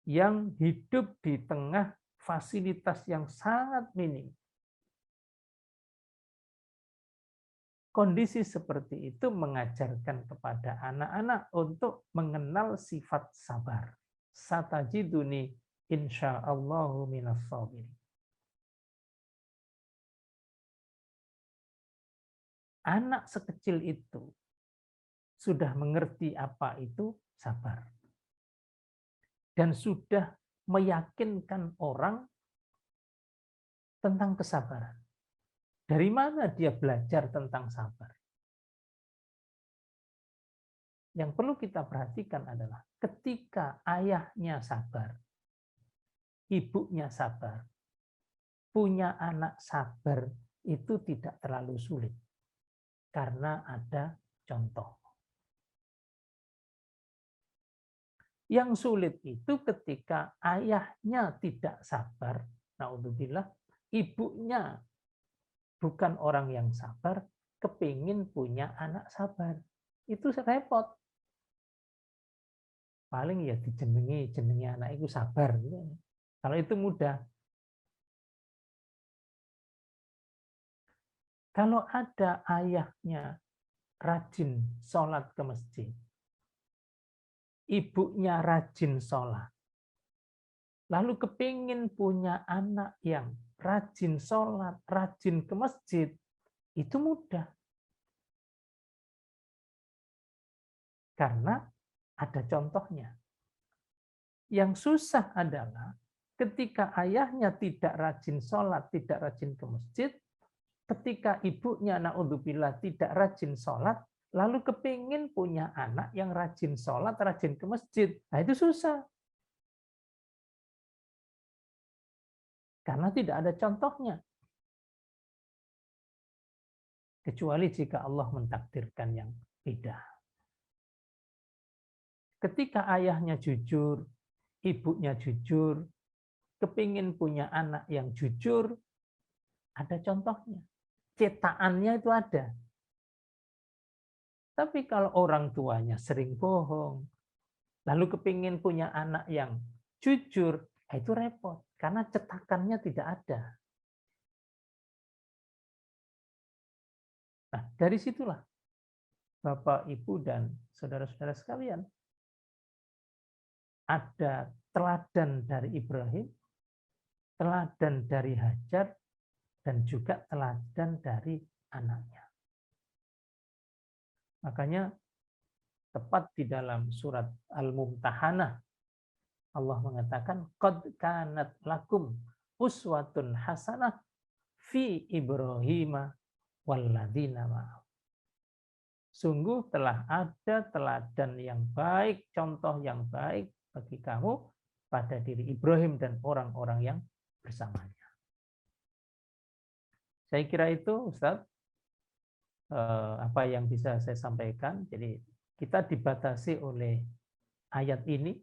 Yang hidup di tengah fasilitas yang sangat minim. Kondisi seperti itu mengajarkan kepada anak-anak untuk mengenal sifat sabar. Satajiduni insyaallahu minas sabirin. Anak sekecil itu sudah mengerti apa itu sabar. Dan sudah meyakinkan orang tentang kesabaran. Dari mana dia belajar tentang sabar? Yang perlu kita perhatikan adalah ketika ayahnya sabar, ibunya sabar, punya anak sabar itu tidak terlalu sulit. Karena ada contoh. Yang sulit itu ketika ayahnya tidak sabar, naudzubillah, ibunya bukan orang yang sabar, kepingin punya anak sabar. Itu repot. Paling ya jenengi anak itu sabar. Kalau itu mudah. Kalau ada ayahnya rajin sholat ke masjid, ibunya rajin sholat, lalu kepingin punya anak yang rajin sholat, rajin ke masjid, itu mudah. Karena ada contohnya. Yang susah adalah ketika ayahnya tidak rajin sholat, tidak rajin ke masjid, ketika ibunya naudzubillah tidak rajin sholat, lalu kepingin punya anak yang rajin sholat, rajin ke masjid. Nah itu susah. Karena tidak ada contohnya. Kecuali jika Allah mentakdirkan yang beda. Ketika ayahnya jujur, ibunya jujur, kepingin punya anak yang jujur, ada contohnya. Cetakannya itu ada. Tapi kalau orang tuanya sering bohong, lalu kepingin punya anak yang jujur, itu repot. Karena cetakannya tidak ada. Nah, dari situlah Bapak, Ibu, dan saudara-saudara sekalian, ada teladan dari Ibrahim, teladan dari Hajar, dan juga teladan dari anaknya. Makanya tepat di dalam surat Al-Mumtahanah, Allah mengatakan, qad kanat lakum uswatun hasanah fi Ibrahim walladzina ma'ahu. Sungguh telah ada teladan yang baik, contoh yang baik bagi kamu pada diri Ibrahim dan orang-orang yang bersamanya. Saya kira itu, Ustaz, apa yang bisa saya sampaikan. Jadi kita dibatasi oleh ayat ini,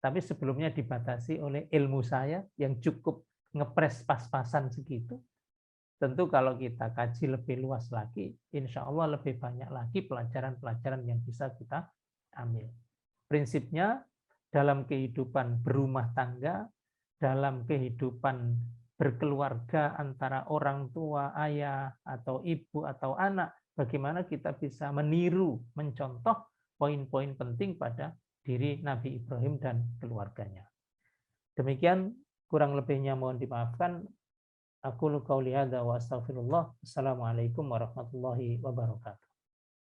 tapi sebelumnya dibatasi oleh ilmu saya yang cukup ngepres pas-pasan segitu. Tentu kalau kita kaji lebih luas lagi, insya Allah lebih banyak lagi pelajaran-pelajaran yang bisa kita ambil. Prinsipnya dalam kehidupan berumah tangga, dalam kehidupan berkeluarga antara orang tua, ayah, atau ibu, atau anak, bagaimana kita bisa meniru, mencontoh poin-poin penting pada diri Nabi Ibrahim dan keluarganya. Demikian, kurang lebihnya mohon dimaafkan. Aku qauli hadza wa astaghfirullah. Assalamualaikum warahmatullahi wabarakatuh.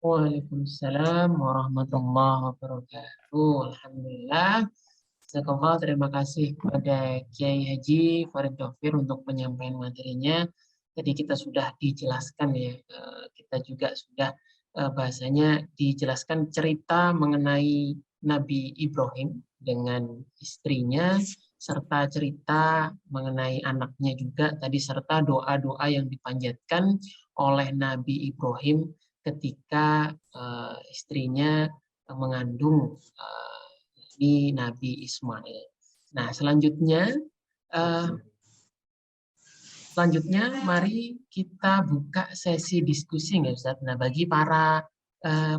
Waalaikumsalam warahmatullahi wabarakatuh. Alhamdulillah. Jazakallah, terima kasih kepada Kiai Haji Farid Dhofir untuk penyampaian materinya. Tadi kita sudah dijelaskan ya, kita juga sudah bahasanya dijelaskan cerita mengenai Nabi Ibrahim dengan istrinya, serta cerita mengenai anaknya juga tadi, serta doa-doa yang dipanjatkan oleh Nabi Ibrahim ketika istrinya mengandung di Nabi Ismail. Nah, selanjutnya mari kita buka sesi diskusi, nggak Ustaz? Nah, bagi para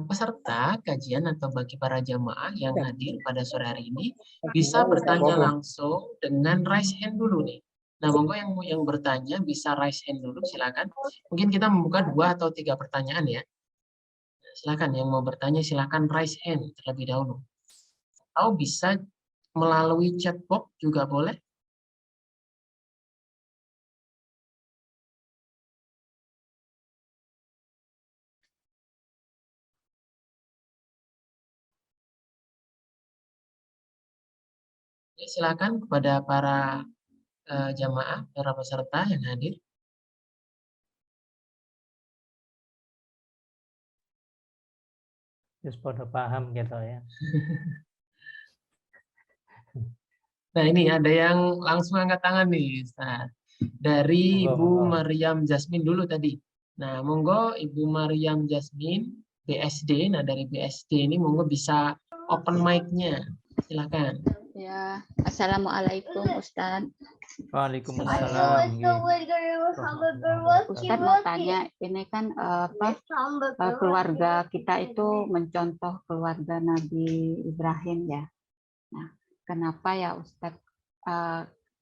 peserta kajian atau bagi para jamaah yang hadir pada sore hari ini bisa bertanya langsung dengan raise hand dulu nih. Nah, monggo yang bertanya bisa raise hand dulu, silakan. Mungkin kita membuka 2 atau 3 pertanyaan ya. Silakan yang mau bertanya silakan raise hand terlebih dahulu. Atau bisa melalui chat box juga boleh. Ya, silakan kepada para jamaah, para peserta yang hadir. Terus pada paham gitu ya. Nah, ini ada yang langsung angkat tangan nih, Ustaz. Dari Ibu Maryam Jasmine dulu tadi. Nah, monggo Ibu Maryam Jasmine, BSD. Nah, dari BSD ini monggo bisa open mic-nya. Silakan. Ya, Assalamualaikum Ustaz. Waalaikumsalam. Ustaz mau tanya, ini kan keluarga kita itu mencontoh keluarga Nabi Ibrahim ya. Nah, kenapa ya Ustaz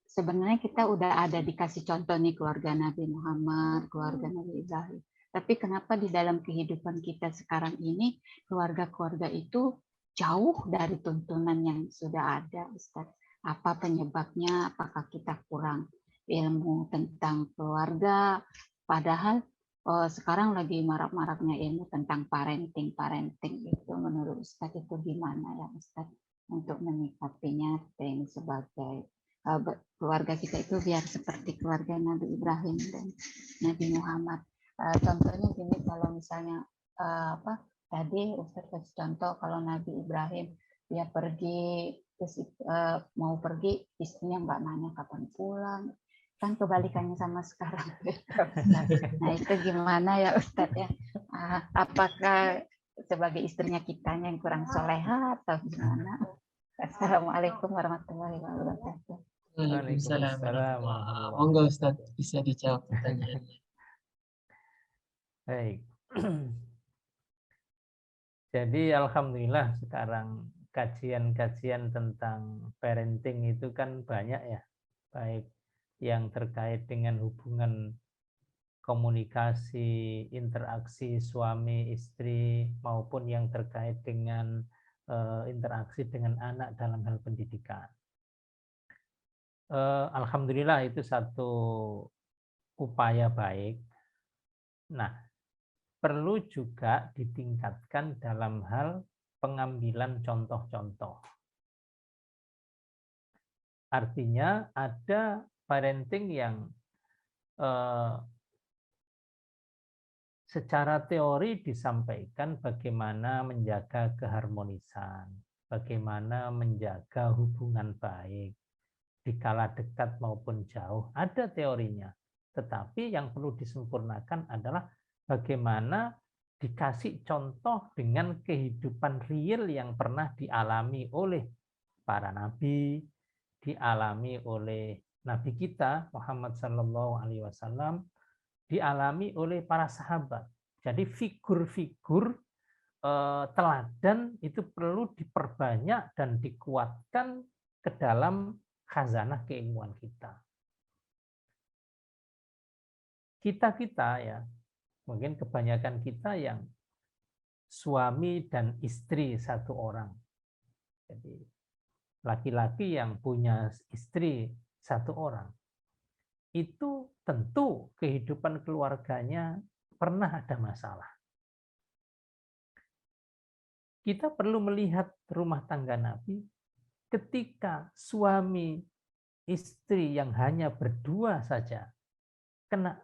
sebenarnya kita udah ada dikasih contoh nih keluarga Nabi Muhammad, keluarga Nabi Ibrahim. Tapi kenapa di dalam kehidupan kita sekarang ini keluarga-keluarga itu jauh dari tuntunan yang sudah ada, Ustaz? Apa penyebabnya? Apakah kita kurang ilmu tentang keluarga? Padahal sekarang lagi marak-maraknya ilmu tentang parenting itu, menurut Ustaz itu gimana ya Ustaz untuk menyikapinya ini sebagai keluarga kita itu biar seperti keluarga Nabi Ibrahim dan Nabi Muhammad. Contohnya gini, kalau misalnya tadi Ustaz kasih contoh kalau Nabi Ibrahim dia pergi terus mau pergi istrinya nggak nanya kapan pulang, kan kebalikannya sama sekarang. Nah itu gimana ya Ustaz ya? Apakah sebagai istrinya kitanya yang kurang soleha atau gimana? Assalamualaikum warahmatullahi wabarakatuh. Waalaikumsalam Waalaikumsalam warahmatullahi. Monggo Ustaz bisa dijawab pertanyaannya. Baik. Jadi alhamdulillah sekarang kajian-kajian tentang parenting itu kan banyak ya, baik yang terkait dengan hubungan komunikasi, interaksi suami istri maupun yang terkait dengan interaksi dengan anak dalam hal pendidikan. Alhamdulillah itu satu upaya baik. Nah, perlu juga ditingkatkan dalam hal pengambilan contoh-contoh. Artinya ada parenting yang secara teori disampaikan bagaimana menjaga keharmonisan, bagaimana menjaga hubungan baik, dikala dekat maupun jauh, ada teorinya. Tetapi yang perlu disempurnakan adalah bagaimana dikasih contoh dengan kehidupan real yang pernah dialami oleh para nabi, dialami oleh nabi kita Muhammad SAW, dialami oleh para sahabat. Jadi figur-figur teladan itu perlu diperbanyak dan dikuatkan ke dalam khazanah keilmuan kita. Kita ya, mungkin kebanyakan kita yang suami dan istri satu orang. Jadi laki-laki yang punya istri satu orang. Itu tentu kehidupan keluarganya pernah ada masalah. Kita perlu melihat rumah tangga Nabi ketika suami istri yang hanya berdua saja kena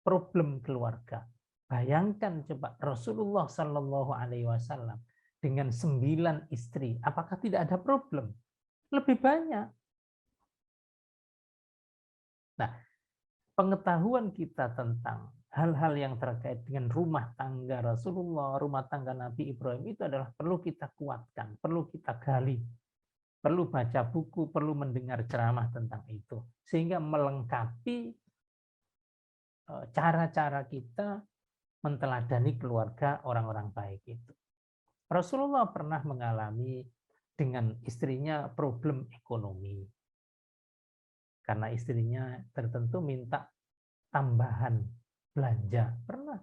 problem keluarga. Bayangkan coba Rasulullah Shallallahu Alaihi Wasallam dengan 9 istri, apakah tidak ada problem? Lebih banyak. Nah, pengetahuan kita tentang hal-hal yang terkait dengan rumah tangga Rasulullah, rumah tangga Nabi Ibrahim itu adalah perlu kita kuatkan, perlu kita gali, perlu baca buku, perlu mendengar ceramah tentang itu, sehingga melengkapi cara-cara kita menteladani keluarga orang-orang baik itu. Rasulullah pernah mengalami dengan istrinya problem ekonomi. Karena istrinya tertentu minta tambahan belanja. Pernah.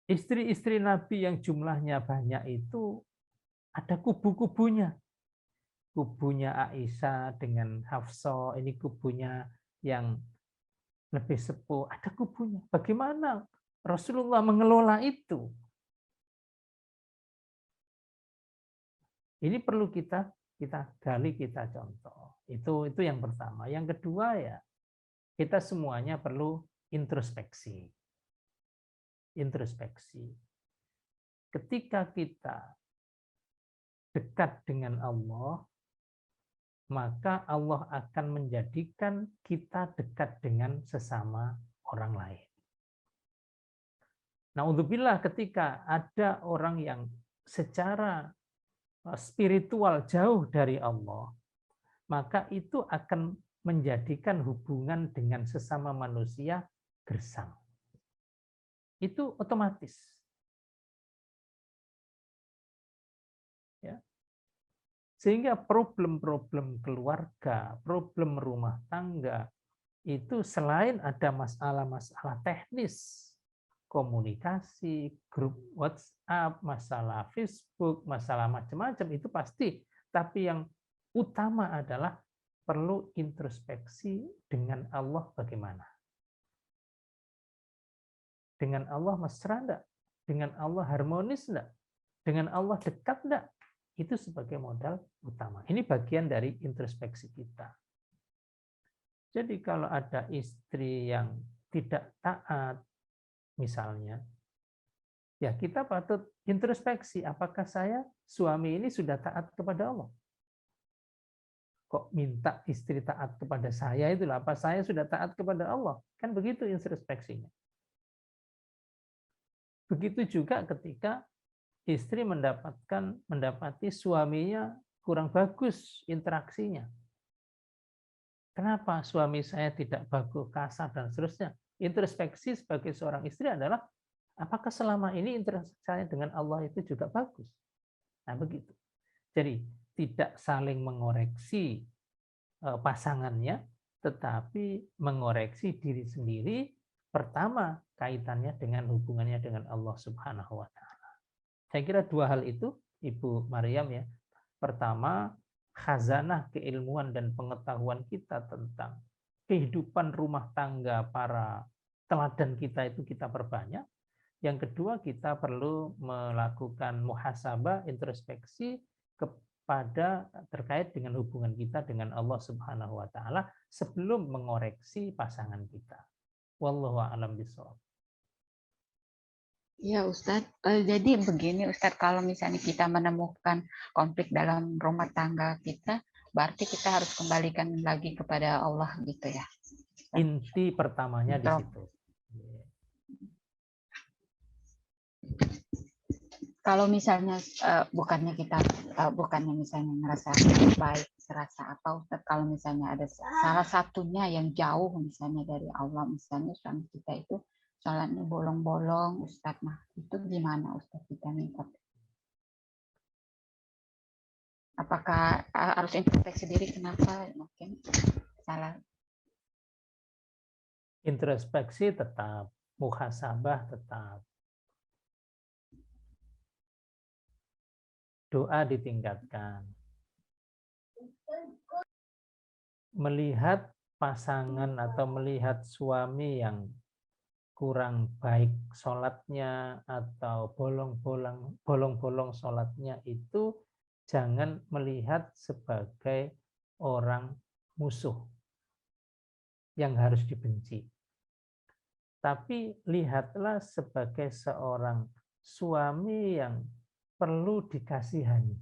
Istri-istri Nabi yang jumlahnya banyak itu ada kubu-kubunya. Kubunya Aisyah dengan Hafsah, ini kubunya yang lebih sepuh, ada kubunya. Bagaimana Rasulullah mengelola itu? Ini perlu kita gali, kita contoh. Itu yang pertama. Yang kedua ya, kita semuanya perlu introspeksi. Introspeksi. Ketika kita dekat dengan Allah, maka Allah akan menjadikan kita dekat dengan sesama orang lain. Naudzubillah, ketika ada orang yang secara spiritual jauh dari Allah, maka itu akan menjadikan hubungan dengan sesama manusia gersang. Itu otomatis. Ya. Sehingga problem-problem keluarga, problem rumah tangga, itu selain ada masalah-masalah teknis, komunikasi, grup WhatsApp, masalah Facebook, masalah macam-macam, itu pasti. Tapi yang utama adalah perlu introspeksi dengan Allah bagaimana. Dengan Allah mesra enggak? Dengan Allah harmonis enggak? Dengan Allah dekat enggak? Itu sebagai modal utama. Ini bagian dari introspeksi kita. Jadi kalau ada istri yang tidak taat, misalnya, ya kita patut introspeksi, apakah saya, suami ini sudah taat kepada Allah? Kok minta istri taat kepada saya itulah, apa saya sudah taat kepada Allah? Kan begitu introspeksinya. Begitu juga ketika istri mendapati suaminya kurang bagus interaksinya. Kenapa suami saya tidak bagus, kasar, dan seterusnya? Introspeksi sebagai seorang istri adalah, apakah selama ini interaksi saya dengan Allah itu juga bagus? Nah, begitu. Jadi, tidak saling mengoreksi pasangannya, tetapi mengoreksi diri sendiri, pertama kaitannya dengan hubungannya dengan Allah Subhanahu wa Ta'ala. Saya kira dua hal itu, Ibu Maryam, ya. Pertama, khazanah keilmuan dan pengetahuan kita tentang kehidupan rumah tangga para teladan kita itu kita perbanyak. Yang kedua, kita perlu melakukan muhasabah, introspeksi kepada terkait dengan hubungan kita dengan Allah Subhanahu wa Ta'ala sebelum mengoreksi pasangan kita. Wallahu a'lam bishawab. Ya Ustadz, jadi begini Ustadz, kalau misalnya kita menemukan konflik dalam rumah tangga kita, berarti kita harus kembalikan lagi kepada Allah gitu ya. Inti pertamanya di situ. Kalau misalnya bukannya misalnya ngerasa baik, serasa apa Ustadz, kalau misalnya ada salah satunya yang jauh misalnya dari Allah, misalnya suami kita itu sholatnya bolong-bolong, Ustadz, nah itu gimana Ustadz kita minta? Apakah harus introspeksi diri kenapa mungkin salah? Introspeksi tetap, muhasabah tetap. Doa ditingkatkan. Melihat pasangan atau melihat suami yang kurang baik sholatnya atau bolong-bolong sholatnya itu jangan melihat sebagai orang musuh yang harus dibenci. Tapi lihatlah sebagai seorang suami yang perlu dikasihani.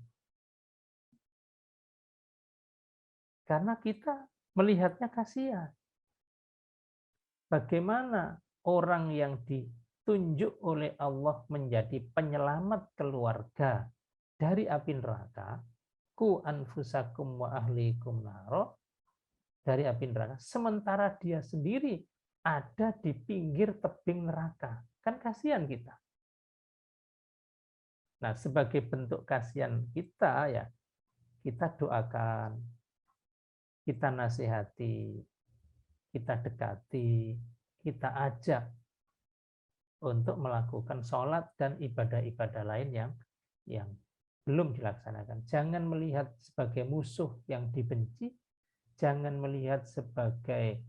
Karena kita melihatnya kasihan. Bagaimana orang yang ditunjuk oleh Allah menjadi penyelamat keluarga dari api neraka, ku anfusakum wa ahlikum naro, dari api neraka, sementara dia sendiri ada di pinggir tebing neraka. Kan kasihan kita. Nah, sebagai bentuk kasihan kita, ya kita doakan, kita nasihati, kita dekati, kita ajak untuk melakukan sholat dan ibadah-ibadah lain yang belum dilaksanakan. Jangan melihat sebagai musuh yang dibenci, jangan melihat sebagai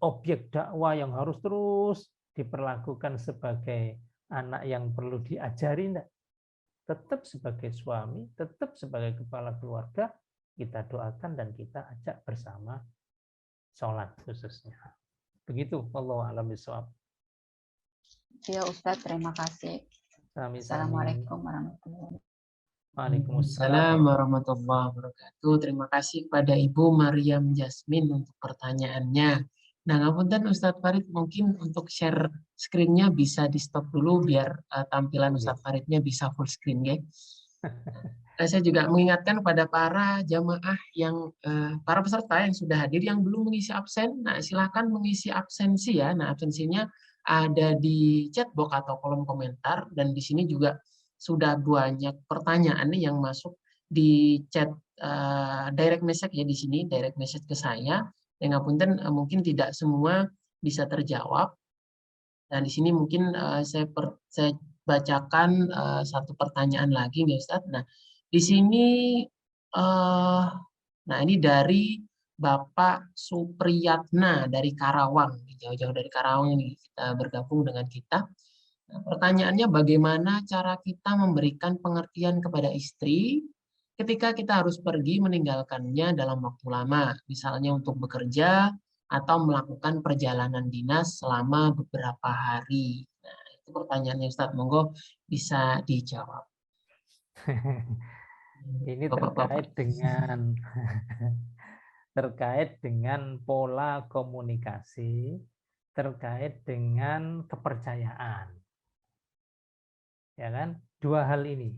objek dakwah yang harus terus diperlakukan sebagai anak yang perlu diajari. Tetap sebagai suami, tetap sebagai kepala keluarga, kita doakan dan kita ajak bersama sholat khususnya. Begitu, wallahu a'lam bishawab. Ya Ustadz, terima kasih. Assalamualaikum warahmatullahi wabarakatuh. Waalaikumsalam warahmatullahi wabarakatuh. Terima kasih kepada Ibu Maryam Jasmine untuk pertanyaannya. Nah, ngapunten Ustadz Farid, mungkin untuk share screen-nya bisa di stop dulu biar tampilan Ustadz Faridnya bisa full screen ya. Saya juga mengingatkan kepada para jamaah yang para peserta yang sudah hadir yang belum mengisi absen, nah silakan mengisi absensi ya. Nah, absensinya ada di chat box atau kolom komentar, dan di sini juga sudah banyak pertanyaan nih yang masuk di chat direct message ya, di sini direct message ke saya. Yang ngapunten mungkin tidak semua bisa terjawab. Dan di sini mungkin saya bacakan satu pertanyaan lagi nih Ustadz. Nah, di sini nah ini dari Bapak Supriyatna dari Karawang, jauh-jauh dari Karawang ini kita bergabung dengan kita. Nah, pertanyaannya bagaimana cara kita memberikan pengertian kepada istri ketika kita harus pergi meninggalkannya dalam waktu lama, misalnya untuk bekerja atau melakukan perjalanan dinas selama beberapa hari. Nah, itu pertanyaannya Ustadz, monggo bisa dijawab. Ini Bapak-bapak. terkait dengan pola komunikasi, terkait dengan kepercayaan. Ya kan? Dua hal ini.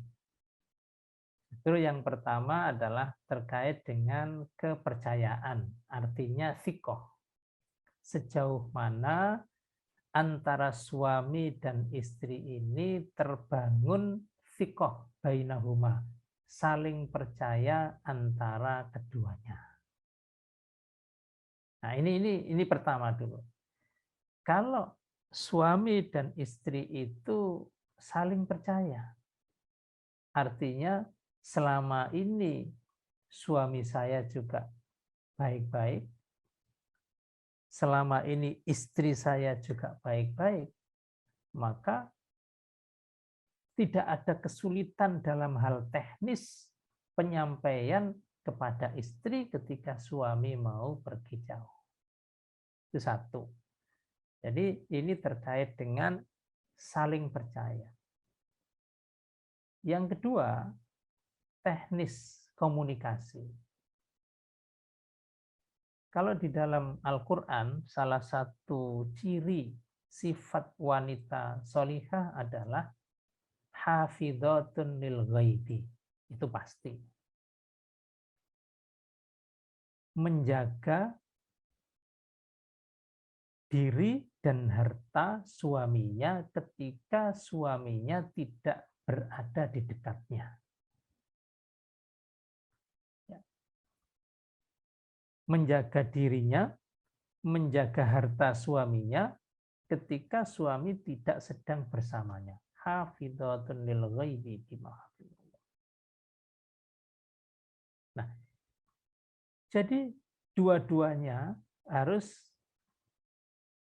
Itu yang pertama adalah terkait dengan kepercayaan, artinya sikoh. Sejauh mana antara suami dan istri ini terbangun sikoh bainahuma, saling percaya antara keduanya. Nah, ini pertama dulu. Kalau suami dan istri itu saling percaya, artinya selama ini suami saya juga baik-baik, selama ini istri saya juga baik-baik, maka tidak ada kesulitan dalam hal teknis penyampaian kepada istri ketika suami mau pergi jauh. Itu satu. Jadi ini terkait dengan saling percaya. Yang kedua, teknis komunikasi. Kalau di dalam Al-Quran, salah satu ciri sifat wanita solihah adalah hafidhatun lil ghaibi. Itu pasti. Menjaga diri dan harta suaminya ketika suaminya tidak berada di dekatnya. Menjaga dirinya, menjaga harta suaminya ketika suami tidak sedang bersamanya. Hafidhatun lil ghaibi bima hafidhallah. Nah, jadi dua-duanya harus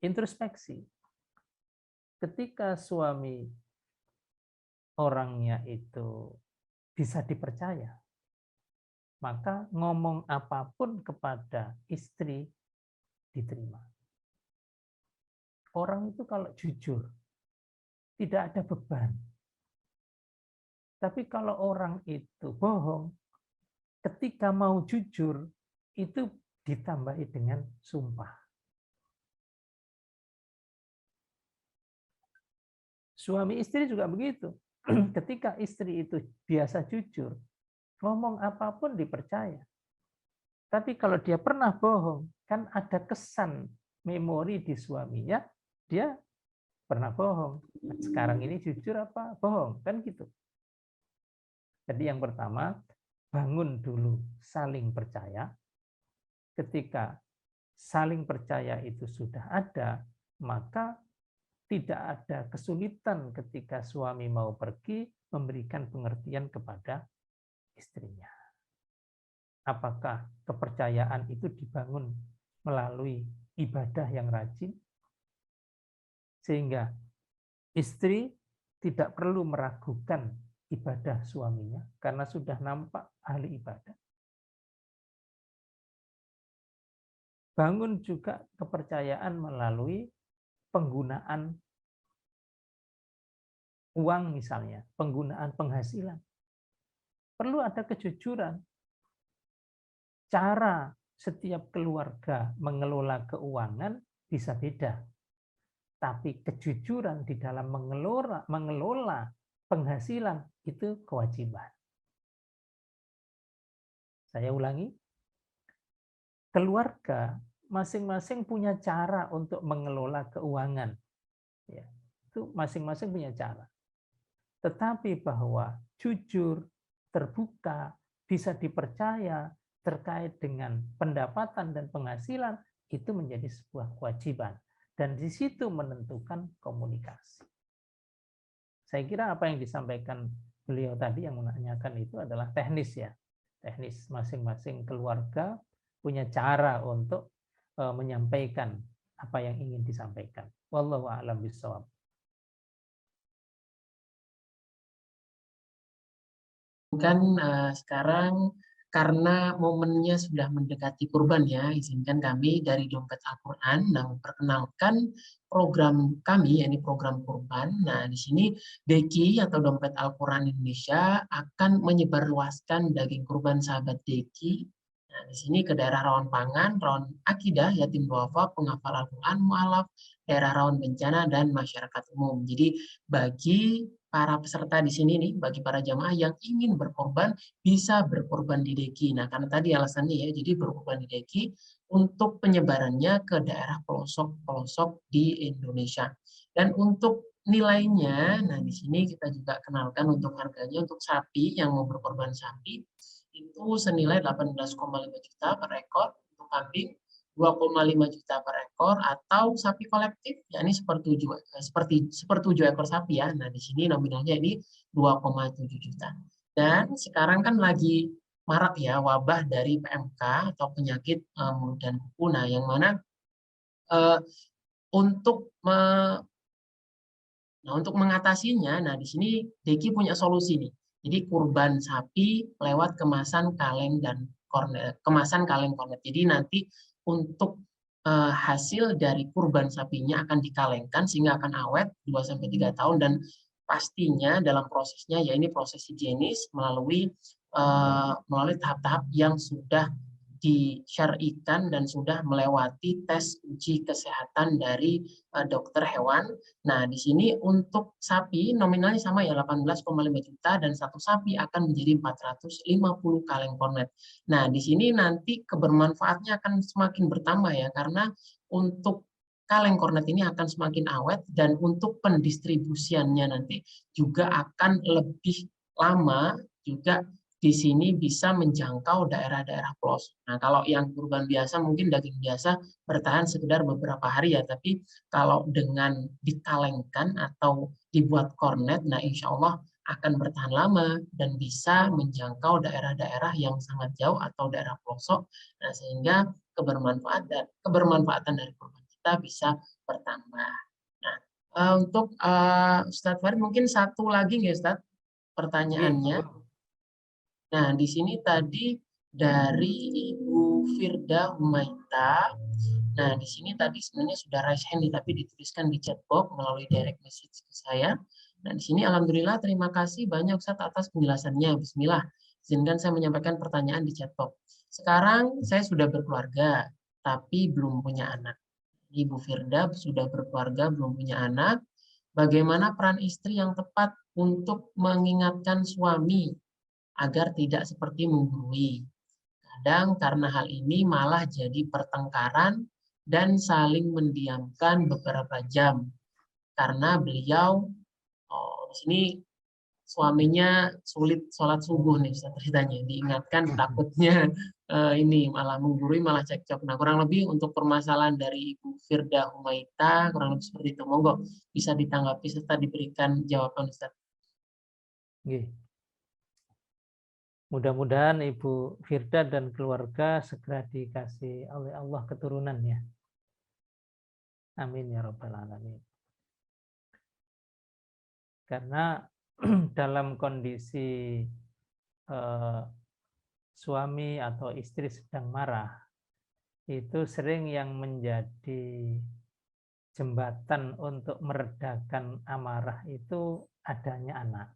introspeksi. Ketika suami orangnya itu bisa dipercaya, maka ngomong apapun kepada istri diterima. Orang itu kalau jujur, tidak ada beban. Tapi kalau orang itu bohong, ketika mau jujur, itu ditambahi dengan sumpah. Suami istri juga begitu. Ketika istri itu biasa jujur, ngomong apapun dipercaya. Tapi kalau dia pernah bohong, kan ada kesan memori di suaminya, dia pernah bohong. Sekarang ini jujur apa bohong, kan gitu. Jadi yang pertama, bangun dulu saling percaya. Ketika saling percaya itu sudah ada, maka tidak ada kesulitan ketika suami mau pergi memberikan pengertian kepada istrinya. Apakah kepercayaan itu dibangun melalui ibadah yang rajin, sehingga istri tidak perlu meragukan ibadah suaminya karena sudah nampak ahli ibadah. Bangun juga kepercayaan melalui penggunaan uang misalnya, penggunaan penghasilan. Perlu ada kejujuran. Cara setiap keluarga mengelola keuangan bisa beda. Tapi kejujuran di dalam mengelola penghasilan itu kewajiban. Saya ulangi. Keluarga masing-masing punya cara untuk mengelola keuangan. Ya, itu masing-masing punya cara. Tetapi bahwa jujur, terbuka, bisa dipercaya terkait dengan pendapatan dan penghasilan, itu menjadi sebuah kewajiban. Dan di situ menentukan komunikasi. Saya kira apa yang disampaikan beliau tadi yang menanyakan itu adalah teknis ya. Teknis, masing-masing keluarga punya cara untuk menyampaikan apa yang ingin disampaikan. Wallahu a'lam bishawab. Kan sekarang karena momennya sudah mendekati kurban ya, izinkan kami dari Dompet Al-Quran memperkenalkan program kami, yakni program kurban. Nah, di sini Deki atau Dompet Al-Quran Indonesia akan menyebarluaskan daging kurban sahabat Deki. Nah, di sini ke daerah rawan pangan, rawan akidah, yatim duafa, penghafal Al-Quran, mu'alaf, daerah rawan bencana, dan masyarakat umum. Jadi bagi para peserta di sini nih, bagi para jamaah yang ingin berkorban, bisa berkorban di Deki. Nah, karena tadi alasannya ya, jadi berkorban di Deki untuk penyebarannya ke daerah pelosok-pelosok di Indonesia. Dan untuk nilainya, nah di sini kita juga kenalkan untuk harganya untuk sapi yang mau berkorban sapi, itu senilai 18,5 juta per ekor, untuk kambing 2,5 juta per ekor, atau sapi kolektif, yakni sepertujuh ekor sapi ya. Nah, di sini nominalnya ini 2,7 juta. Dan sekarang kan lagi marak ya wabah dari PMK atau penyakit mulut dan kuku. Nah, yang mana untuk mengatasinya, nah di sini Deki punya solusi nih. Jadi kurban sapi lewat kemasan kaleng dan kornet, kemasan kaleng kornet. Jadi nanti untuk hasil dari kurban sapinya akan dikalengkan sehingga akan awet 2-3 tahun, dan pastinya dalam prosesnya ya ini proses higienis melalui tahap-tahap yang sudah disyar'ikan dan sudah melewati tes uji kesehatan dari dokter hewan. Nah, di sini untuk sapi nominalnya sama ya 18,5 juta, dan satu sapi akan menjadi 450 kaleng kornet. Nah, di sini nanti kebermanfaatnya akan semakin bertambah ya, karena untuk kaleng kornet ini akan semakin awet, dan untuk pendistribusiannya nanti juga akan lebih lama, juga di sini bisa menjangkau daerah-daerah pelosok. Nah, kalau yang kurban biasa mungkin daging biasa bertahan sekedar beberapa hari ya, tapi kalau dengan dikalengkan atau dibuat kornet, nah insya Allah akan bertahan lama dan bisa menjangkau daerah-daerah yang sangat jauh atau daerah pelosok. Nah, sehingga kebermanfaatan dari kurban kita bisa bertambah. Nah, untuk Ustadz Farid mungkin satu lagi nggak Ustadz pertanyaannya. Nah, di sini tadi dari Ibu Firda Humaita. Nah, di sini tadi sebenarnya sudah raise hand, tapi dituliskan di chat box melalui direct message ke saya. Nah, di sini alhamdulillah terima kasih banyak Ustaz atas penjelasannya. Bismillah. Izinkan saya menyampaikan pertanyaan di chat box. Sekarang saya sudah berkeluarga, tapi belum punya anak. Ibu Firda sudah berkeluarga, belum punya anak. Bagaimana peran istri yang tepat untuk mengingatkan suami agar tidak seperti menggurui? Kadang karena hal ini malah jadi pertengkaran dan saling mendiamkan beberapa jam. Karena beliau, di sini suaminya sulit sholat subuh nih ceritanya. Diingatkan takutnya ini malah menggurui, malah cekcok. Nah, kurang lebih untuk permasalahan dari Ibu Firda Humaita, kurang lebih seperti itu. Monggo bisa ditanggapi serta diberikan jawaban Ustaz. Mudah-mudahan Ibu Firda dan keluarga segera dikasih oleh Allah keturunan ya. Amin ya rabbal alamin. Karena dalam kondisi suami atau istri sedang marah, itu sering yang menjadi jembatan untuk meredakan amarah itu adanya anak.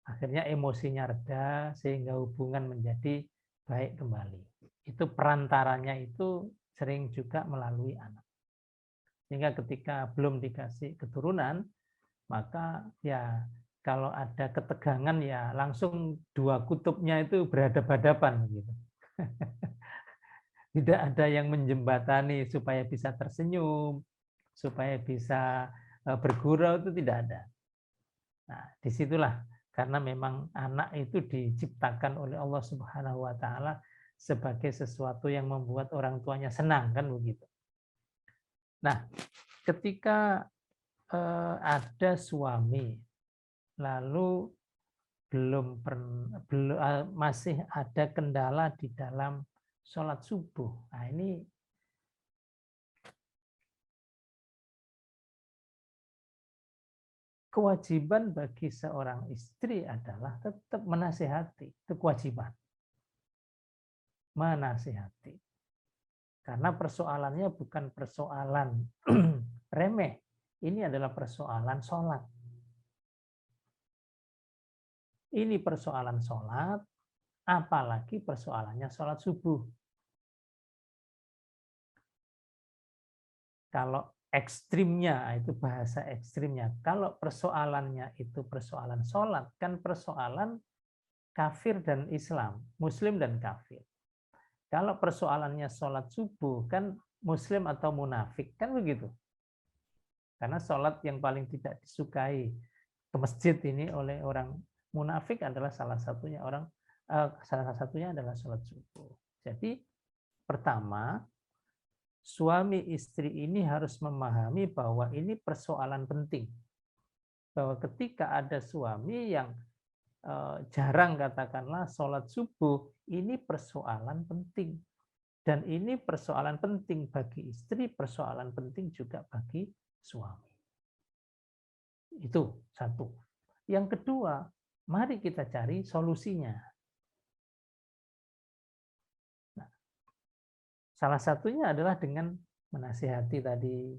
Akhirnya emosinya reda sehingga hubungan menjadi baik kembali. Itu perantaranya itu sering juga melalui anak. Sehingga ketika belum dikasih keturunan, maka ya kalau ada ketegangan ya langsung dua kutubnya itu berhadapan-hadapan gitu. Tidak ada yang menjembatani supaya bisa tersenyum, supaya bisa bergurau, itu tidak ada. Nah, disitulah Karena memang anak itu diciptakan oleh Allah Subhanahu wa taala sebagai sesuatu yang membuat orang tuanya senang, kan begitu. Nah, ketika ada suami lalu masih ada kendala di dalam sholat subuh. Nah, ini kewajiban bagi seorang istri adalah tetap menasihati. Itu kewajiban. Menasihati. Karena persoalannya bukan persoalan remeh. Ini adalah persoalan sholat. Ini persoalan sholat, apalagi persoalannya sholat subuh. Kalau ekstrimnya, itu bahasa ekstrimnya. Kalau persoalannya itu persoalan sholat, kan persoalan kafir dan Islam, Muslim dan kafir. Kalau persoalannya sholat subuh, kan Muslim atau munafik, kan begitu. Karena sholat yang paling tidak disukai ke masjid ini oleh orang munafik adalah salah satunya adalah sholat subuh. Jadi pertama, suami istri ini harus memahami bahwa ini persoalan penting. Bahwa ketika ada suami yang jarang katakanlah sholat subuh, ini persoalan penting. Dan ini persoalan penting bagi istri, persoalan penting juga bagi suami. Itu satu. Yang kedua, mari kita cari solusinya. Nah, salah satunya adalah dengan menasihati tadi.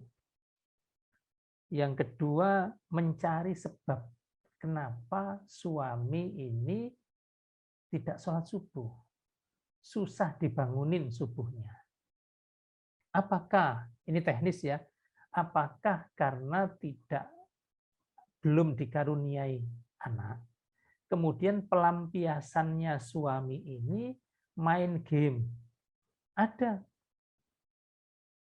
Yang kedua, mencari sebab kenapa suami ini tidak sholat subuh. Susah dibangunin subuhnya. Apakah, ini teknis ya, apakah karena belum dikaruniai anak, kemudian pelampiasannya suami ini main game. Ada.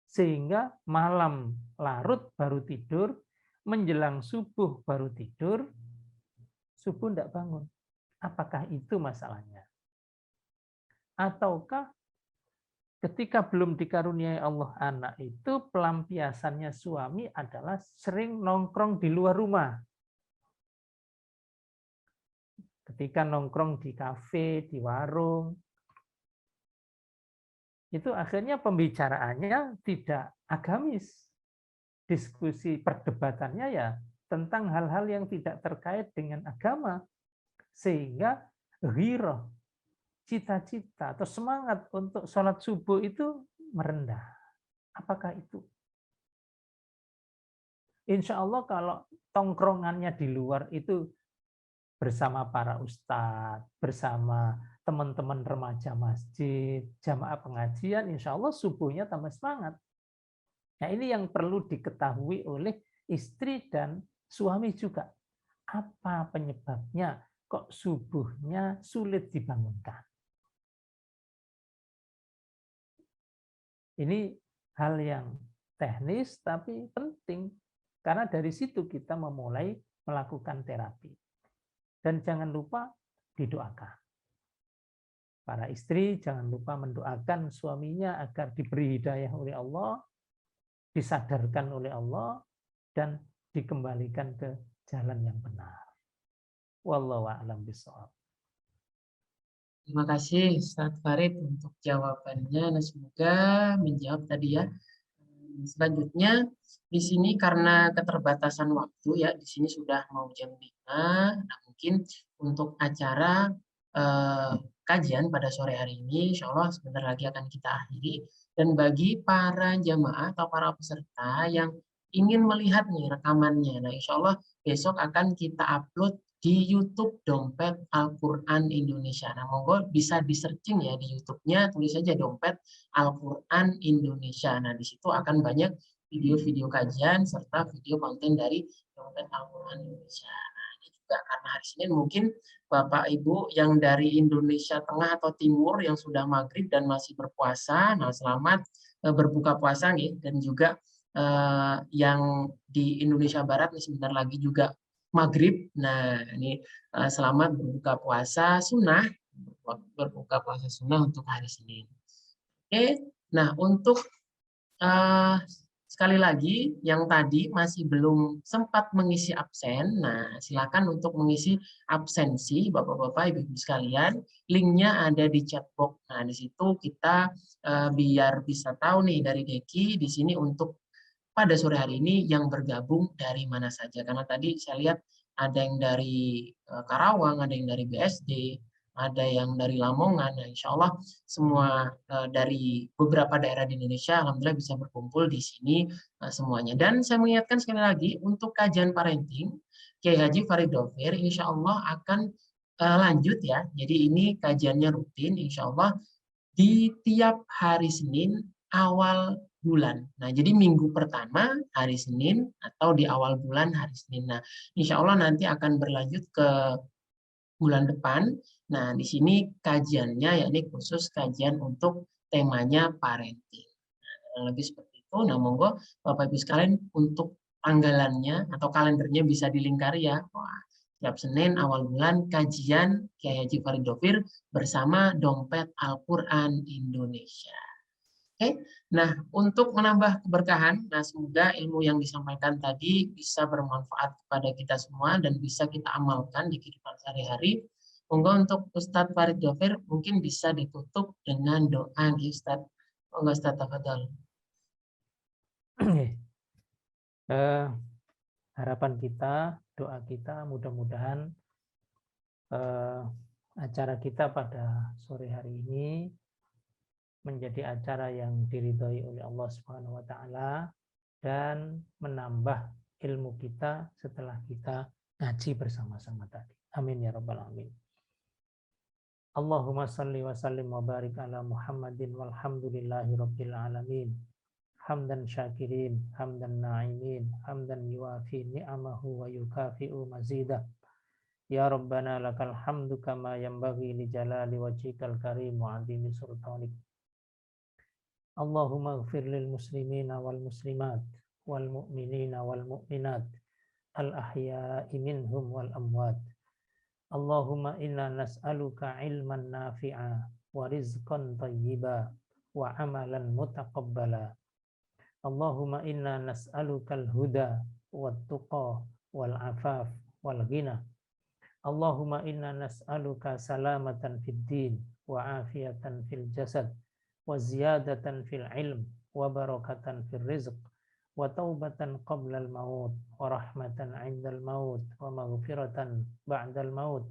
Sehingga malam larut baru tidur, menjelang subuh baru tidur, subuh tidak bangun. Apakah itu masalahnya? Ataukah ketika belum dikaruniai Allah anak itu, pelampiasannya suami adalah sering nongkrong di luar rumah. Ketika nongkrong di kafe, di warung, itu akhirnya pembicaraannya tidak agamis. Diskusi perdebatannya ya tentang hal-hal yang tidak terkait dengan agama. Sehingga ghirah, cita-cita atau semangat untuk sholat subuh itu merendah. Apakah itu? Insya Allah kalau tongkrongannya di luar itu bersama para ustadz, bersama teman-teman remaja masjid, jamaah pengajian, insya Allah subuhnya tambah semangat. Nah, ini yang perlu diketahui oleh istri dan suami juga. Apa penyebabnya kok subuhnya sulit dibangunkan? Ini hal yang teknis tapi penting, karena dari situ kita memulai melakukan terapi. Dan jangan lupa didoakan. Para istri jangan lupa mendoakan suaminya agar diberi hidayah oleh Allah, disadarkan oleh Allah, dan dikembalikan ke jalan yang benar. Wallahu a'lam bishawab. Terima kasih Ustadz Farid untuk jawabannya. Nah, semoga menjawab tadi ya. Selanjutnya di sini karena keterbatasan waktu ya, di sini sudah mau jam 5. Nah, mungkin untuk acara kajian pada sore hari ini, insya Allah sebentar lagi akan kita akhiri. Dan bagi para jamaah atau para peserta yang ingin melihat nih rekamannya, nah insya Allah besok akan kita upload di YouTube Dompet Al-Quran Indonesia. Nah, monggo bisa di-searching ya di YouTube-nya, tulis saja Dompet Al-Quran Indonesia. Nah, di situ akan banyak video-video kajian serta video konten dari Dompet Al-Quran Indonesia. Nah, ini juga karena hari Senin mungkin Bapak Ibu yang dari Indonesia Tengah atau Timur yang sudah maghrib dan masih berpuasa, nah selamat berbuka puasa nih, dan juga yang di Indonesia Barat nih sebentar lagi juga maghrib. Nah, ini selamat berbuka puasa sunnah, berbuka puasa sunnah untuk hari Senin. Oke, nah untuk sekali lagi yang tadi masih belum sempat mengisi absen, nah silakan untuk mengisi absensi Bapak-bapak, Ibu-ibu sekalian. Linknya ada di chat box. Nah, di situ kita biar bisa tahu nih dari Deki di sini untuk pada sore hari ini yang bergabung dari mana saja. Karena tadi saya lihat ada yang dari Karawang, ada yang dari BSD, ada yang dari Lamongan. Nah, insya Allah semua dari beberapa daerah di Indonesia, alhamdulillah bisa berkumpul di sini semuanya. Dan saya mengingatkan sekali lagi untuk kajian parenting, Kiai Haji Farid Dovir, insya Allah akan lanjut ya. Jadi ini kajiannya rutin, insya Allah di tiap hari Senin awal bulan. Nah, jadi minggu pertama hari Senin atau di awal bulan hari Senin. Nah, insya Allah nanti akan berlanjut ke bulan depan. Nah, di sini kajiannya yakni khusus kajian untuk temanya parenting. Nah, lebih seperti itu. Nah, monggo Bapak Ibu sekalian untuk tanggalannya atau kalendernya bisa dilingkari ya. Wah, tiap Senin awal bulan kajian Kiai Haji Farid Dovir bersama Dompet Al-Quran Indonesia. Oke, nah untuk menambah keberkahan, nah semoga ilmu yang disampaikan tadi bisa bermanfaat kepada kita semua dan bisa kita amalkan di kehidupan sehari-hari. Monggo untuk Ustadz Farid Dovir mungkin bisa ditutup dengan doa Ustadz. Monggo Ustadz tafadhol. Harapan kita, doa kita, mudah-mudahan acara kita pada sore hari ini menjadi acara yang diridhoi oleh Allah Subhanahu wa taala dan menambah ilmu kita setelah kita ngaji bersama-sama tadi. Amin ya rabbal alamin. Allahumma salli wa sallim wa barik ala Muhammadin walhamdulillahi rabbil alamin. Hamdan syakirin, hamdan na'imin, hamdan yuafi ni'amahu wa yukafi'u mazidah. Ya Rabbana lakal hamdu kama yanbaghi li jalali wajhikal karim wa 'azimi sultanik. Allahumma ighfir lil muslimina wal muslimat wal mu'minina wal mu'minat al ahya'i minhum wal amwat. Allahumma inna nas'aluka ilman nafi'a wa rizqan tayyiba wa amalan mutaqabbala. Allahumma inna nas'aluka al-huda wat tuqa wal afaf wal ghina. Allahumma inna nas'aluka salamatan fid din wa afiyatan fil jasad wa ziyadatan fil ilm wa barakatan fil rizq wa taubatan qabla al maut wa rahmatan 'inda al maut wa maghfiratan ba'da al maut.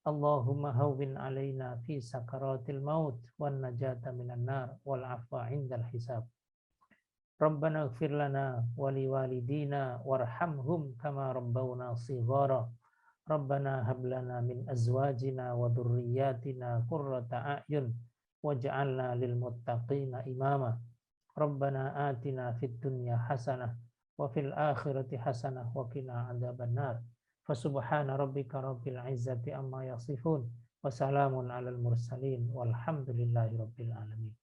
Allahumma hawwin 'alaina fi sakaratil maut wan najata minan nar wal 'afwa 'inda al hisab. Rabbana ighfir lana wa liwalidina warhamhum kama rabbawna shighara. Rabbana hab lana min azwajina wa dhurriyyatina qurrata a'yun waj'alna lil muttaqina imama. Rabbana atina fid dunya hasanah wa fil akhirati hasanah wa qina adzaban nar. Fasubhana rabbika rabbil izzati amma yasifun wa salamun alal mursalin walhamdulillahi rabbil alamin.